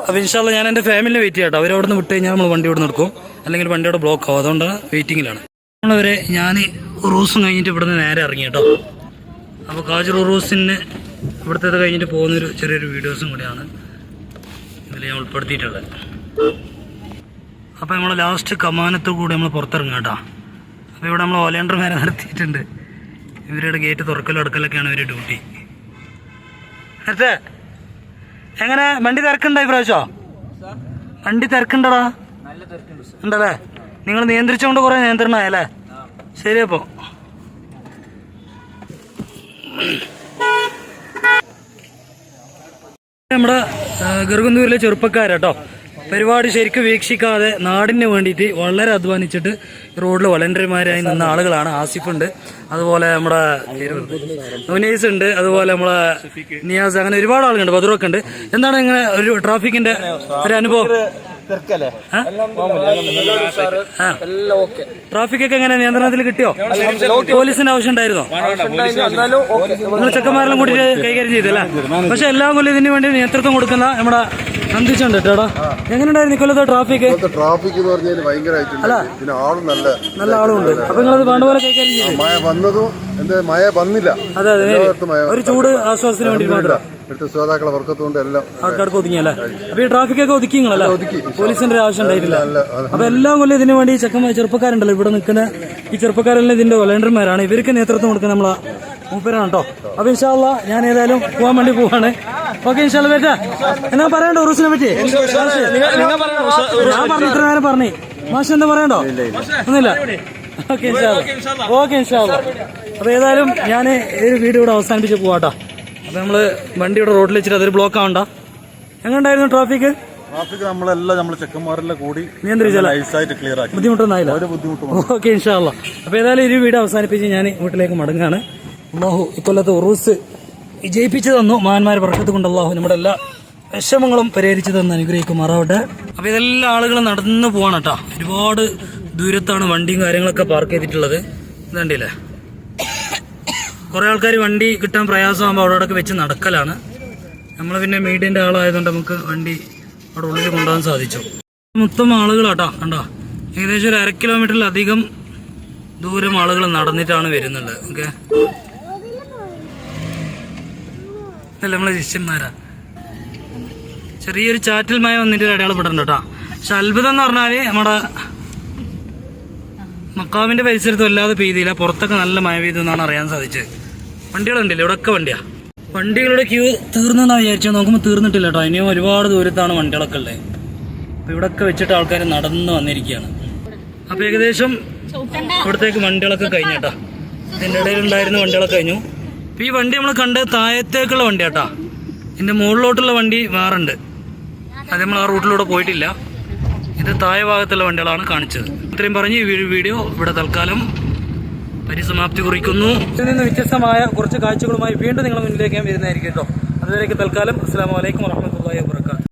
അപ്പോൾ ഇൻഷാ അല്ലാഹ് ഞാൻ എൻ്റെ ഫാമിലിനെ വെയിറ്റ് ചെയ്യാട്ടോ. അവരവിടെ നിന്ന് വിട്ട് കഴിഞ്ഞാൽ നമ്മൾ വണ്ടി ഇവിടെ നിർക്കും, അല്ലെങ്കിൽ വണ്ടിയുടെ ബ്ലോക്ക് ആവും. അതുകൊണ്ടാണ് വെയിറ്റിങ്ങിലാണ്. നമ്മളവരെ ഞാൻ ഉറൂസും കഴിഞ്ഞിട്ട് ഇവിടുന്ന് നേരെ ഇറങ്ങി കേട്ടോ. അപ്പോൾ കാജൂർ ഉറൂസിന് ഇവിടുത്തെ കഴിഞ്ഞിട്ട് പോകുന്നൊരു ചെറിയൊരു വീഡിയോസും കൂടിയാണ് ഇതിൽ ഞാൻ ഉൾപ്പെടുത്തിയിട്ടുള്ളത്. അപ്പോൾ നമ്മൾ ലാസ്റ്റ് കമാനത്ത് കൂടി നമ്മൾ പുറത്തിറങ്ങും കേട്ടോ. അപ്പോൾ ഇവിടെ നമ്മൾ വോളണ്ടിയർമാരെ നിർത്തിയിട്ടുണ്ട്. ഇവരുടെ ഗേറ്റ് തുറക്കലും അടക്കലൊക്കെയാണ് ഇവരുടെ ഡ്യൂട്ടി. എങ്ങനെ വണ്ടി തിരക്കുണ്ടോ ഇപ്രാവശ്യോ? വണ്ടി തിരക്കുണ്ടടാ? ഉണ്ടല്ലേ? നിങ്ങൾ നിയന്ത്രിച്ചുകൊണ്ട് കുറേ നിയന്ത്രണമായല്ലേ? ശരി. അപ്പോൾ നമ്മുടെ ഗർഗന്തൂരിലെ ചെറുപ്പക്കാരാട്ടോ പരിപാടി ശരിക്കും വീക്ഷിക്കാതെ നാടിന് വേണ്ടിയിട്ട് വളരെ അധ്വാനിച്ചിട്ട് റോഡിൽ വളണ്ടിയർമാരായി നിന്ന ആളുകളാണ്. ആസിഫുണ്ട്, അതുപോലെ നമ്മുടെ ഉനൈസ് ഉണ്ട്, അതുപോലെ നമ്മളെ നിയാസ്, അങ്ങനെ ഒരുപാട് ആളുകളുണ്ട്, ബദറൊക്കെ ഉണ്ട്. എന്താണ് ഇങ്ങനെ ഒരു ട്രാഫിക്കിന്റെ ഒരു അനുഭവം? ട്രാഫിക് ഒക്കെ എങ്ങനെ നിയന്ത്രണത്തിൽ കിട്ടിയോ? പോലീസിന്റെ ആവശ്യം ഉണ്ടായിരുന്നോ? നിങ്ങൾ ചെക്കന്മാരെല്ലാം കൂടി കൈകാര്യം ചെയ്തല്ലേ? പക്ഷെ എല്ലാം കൊല്ലം ഇതിനു വേണ്ടി നേതൃത്വം കൊടുക്കുന്ന നമ്മുടെ നന്ദിച്ചുണ്ട് കേട്ടോടാ. എങ്ങനെയുണ്ടായിരുന്നു ഇക്കൊല്ലത്തെ ട്രാഫിക്? ട്രാഫിക് എന്ന് പറഞ്ഞാൽ ഭയങ്കരമായിട്ടുണ്ട്. പിന്നെ ആളും നല്ല ആളുണ്ട്. അപ്പൊ നിങ്ങളത് വേണ്ടപോലെ കൈകാര്യം ചെയ്തു. മഴ വന്നതും മഴ വന്നില്ല. അതെ അതെ, ഒരു ചൂട് ആശ്വാസത്തിന് വേണ്ടി മാത്രം ശ്രോതാക്കളെ വർക്കത്തുകൊണ്ട് എല്ലാം ആൾക്കാർക്ക് ഒതുങ്ങിയല്ലേ? അപ്പൊ ഈ ട്രാഫിക് ഒക്കെ ഒതുക്കി നിങ്ങളല്ലേ? പോലീസിന്റെ ആവശ്യം ഉണ്ടായിട്ടില്ല. അപ്പൊ എല്ലാം കൊല്ലം ഇതിനു വേണ്ടി ചെറുപ്പക്കാരുണ്ടല്ലോ ഇവിടെ നിൽക്കുന്ന ഈ ചെറുപ്പക്കാരെല്ലാം ഇതിന്റെ വോളണ്ടിയർമാരാണ്. ഇവർക്ക് നേതൃത്വം കൊടുക്കുന്ന നമ്മളെ മൂപ്പരാണ് കേട്ടോ. അപ്പൊ ഇൻഷാ അല്ലാഹ് ഞാൻ ഏതായാലും പോകാൻ വേണ്ടി പോവാണ്. ഓക്കെ ഇൻഷാ അല്ലാഹ്. ബേറ്റാ എന്നാ പറയണ്ടോ ഉറൂസിനെ പറ്റി? ഞാൻ പറഞ്ഞു ഇത്ര നേരം പറഞ്ഞു. മാഷ് എന്താ പറയണ്ടോ? ഒന്നുമില്ല. ഓക്കെ ഇൻഷാ അല്ലാഹ്. ഓക്കെ ഇൻഷാ അല്ലാഹ്. അപ്പൊ ഏതായാലും ഞാൻ ഈ വീഡിയോ ഇവിടെ അവസാനിപ്പിച്ച് പോവാട്ടോ. അപ്പൊ നമ്മള് വണ്ടി ഇവിടെ റോഡിൽ വെച്ചിട്ട് അതൊരു ബ്ലോക്ക് ആവണ്ട. എങ്ങനെയുണ്ടായിരുന്നു ട്രാഫിക്? നമ്മളെല്ലാം നമ്മൾ ചെക്കന്മാരെല്ലാം കൂടി നിയന്ത്രിച്ചായിട്ട് ക്ലിയർ ആക്കി. ബുദ്ധിമുട്ടൊന്നായില്ല. ഓക്കെ ഇൻഷാ അല്ലാഹ്. അപ്പൊ ഏതായാലും ഈ വീഡിയോ അവസാനിപ്പിച്ച് ഞാൻ വീട്ടിലേക്ക് മടങ്ങാണ്. അല്ലാഹു ഇക്കൊല്ലത്തെ ഉറൂസ് വിജയിപ്പിച്ചു തന്നു. മഹാന്മാരെ ബർക്കത്ത് കൊണ്ട് അല്ലാഹു നമ്മുടെ എല്ലാ വിഷമങ്ങളും പരിഹരിച്ചു തന്ന് അനുഗ്രഹിക്കുമാറാവട്ടെ. അപ്പൊ ഇതെല്ലാം ആളുകൾ നടന്നു പോവാണ് കേട്ടോ. ഒരുപാട് ദൂരത്താണ് വണ്ടിയും കാര്യങ്ങളൊക്കെ പാർക്ക് ചെയ്തിട്ടുള്ളത്. ഇതുണ്ടില്ലേ, കുറെ ആൾക്കാർ വണ്ടി കിട്ടാൻ പ്രയാസമാകുമ്പോൾ അവിടെ വെച്ച് നടക്കലാണ്. നമ്മൾ പിന്നെ മീഡിയൻ്റെ ആളായതുകൊണ്ട് നമുക്ക് വണ്ടി അവിടെ ഉള്ളിൽ കൊണ്ടുപോകാൻ സാധിച്ചു. മൊത്തം ആളുകളാട്ടോ കണ്ടോ, ഏകദേശം ഒരു 1/2 കിലോമീറ്ററിലധികം ദൂരം ആളുകൾ നടന്നിട്ടാണ് വരുന്നുള്ളത്. ഓക്കെ, അല്ല നമ്മളെ ശിഷ്യന്മാരാ. ചെറിയൊരു ചാറ്റൽ മഴ വന്നിട്ട് അടയാളപ്പെട്ടിട്ടുണ്ട് കേട്ടോ. പക്ഷെ അത്ഭുതം എന്ന് പറഞ്ഞാൽ നമ്മുടെ മക്കാമിൻ്റെ പരിസരത്ത് വല്ലാതെ പെയ്തില്ല, പുറത്തൊക്കെ നല്ല മഴ പെയ്തു എന്നാണ് അറിയാൻ സാധിച്ചത്. വണ്ടികളുണ്ടല്ലോ, ഇവിടെയൊക്കെ വണ്ടിയാണ്. വണ്ടികളുടെ ക്യൂ തീർന്നെന്നാണ് വിചാരിച്ചത്, നോക്കുമ്പോൾ തീർന്നിട്ടില്ല കേട്ടോ. ഇനിയും ഒരുപാട് ദൂരത്താണ് വണ്ടികളൊക്കെ ഉള്ളത്. അപ്പോൾ ഇവിടെയൊക്കെ വെച്ചിട്ട് ആൾക്കാർ നടന്ന് വന്നിരിക്കുകയാണ്. അപ്പോൾ ഏകദേശം ഇവിടത്തേക്ക് വണ്ടികളൊക്കെ കഴിഞ്ഞു കേട്ടോ. ഇതിൻ്റെ ഇടയിലുണ്ടായിരുന്ന വണ്ടികളൊക്കെ കഴിഞ്ഞു. അപ്പോൾ ഈ വണ്ടി നമ്മൾ കണ്ട താഴത്തേക്കുള്ള വണ്ടിയാട്ടോ. ഇതിൻ്റെ മുകളിലോട്ടുള്ള വണ്ടി വേറുണ്ട്, അത് നമ്മൾ ആ റൂട്ടിലൂടെ പോയിട്ടില്ല. ഇത് താഴെ ഭാഗത്തുള്ള വണ്ടികളാണ് കാണിച്ചത്. ഇത്രയും പറഞ്ഞ് ഈ വീഡിയോ ഇവിടെ തൽക്കാലം പരിസമാപ്തി കുറിക്കുന്നു. ഇതിൽ നിന്ന് വ്യത്യസ്തമായ കുറച്ച് കാഴ്ചകളുമായി വീണ്ടും നിങ്ങളുടെ മുന്നിലേക്ക് ഞാൻ വരുന്നതായിരിക്കും കേട്ടോ. അതുവരേക്ക് തൽക്കാലം അസ്സലാമു അലൈക്കും വറഹ്മത്തുള്ളാഹി വബറകാതുഹു.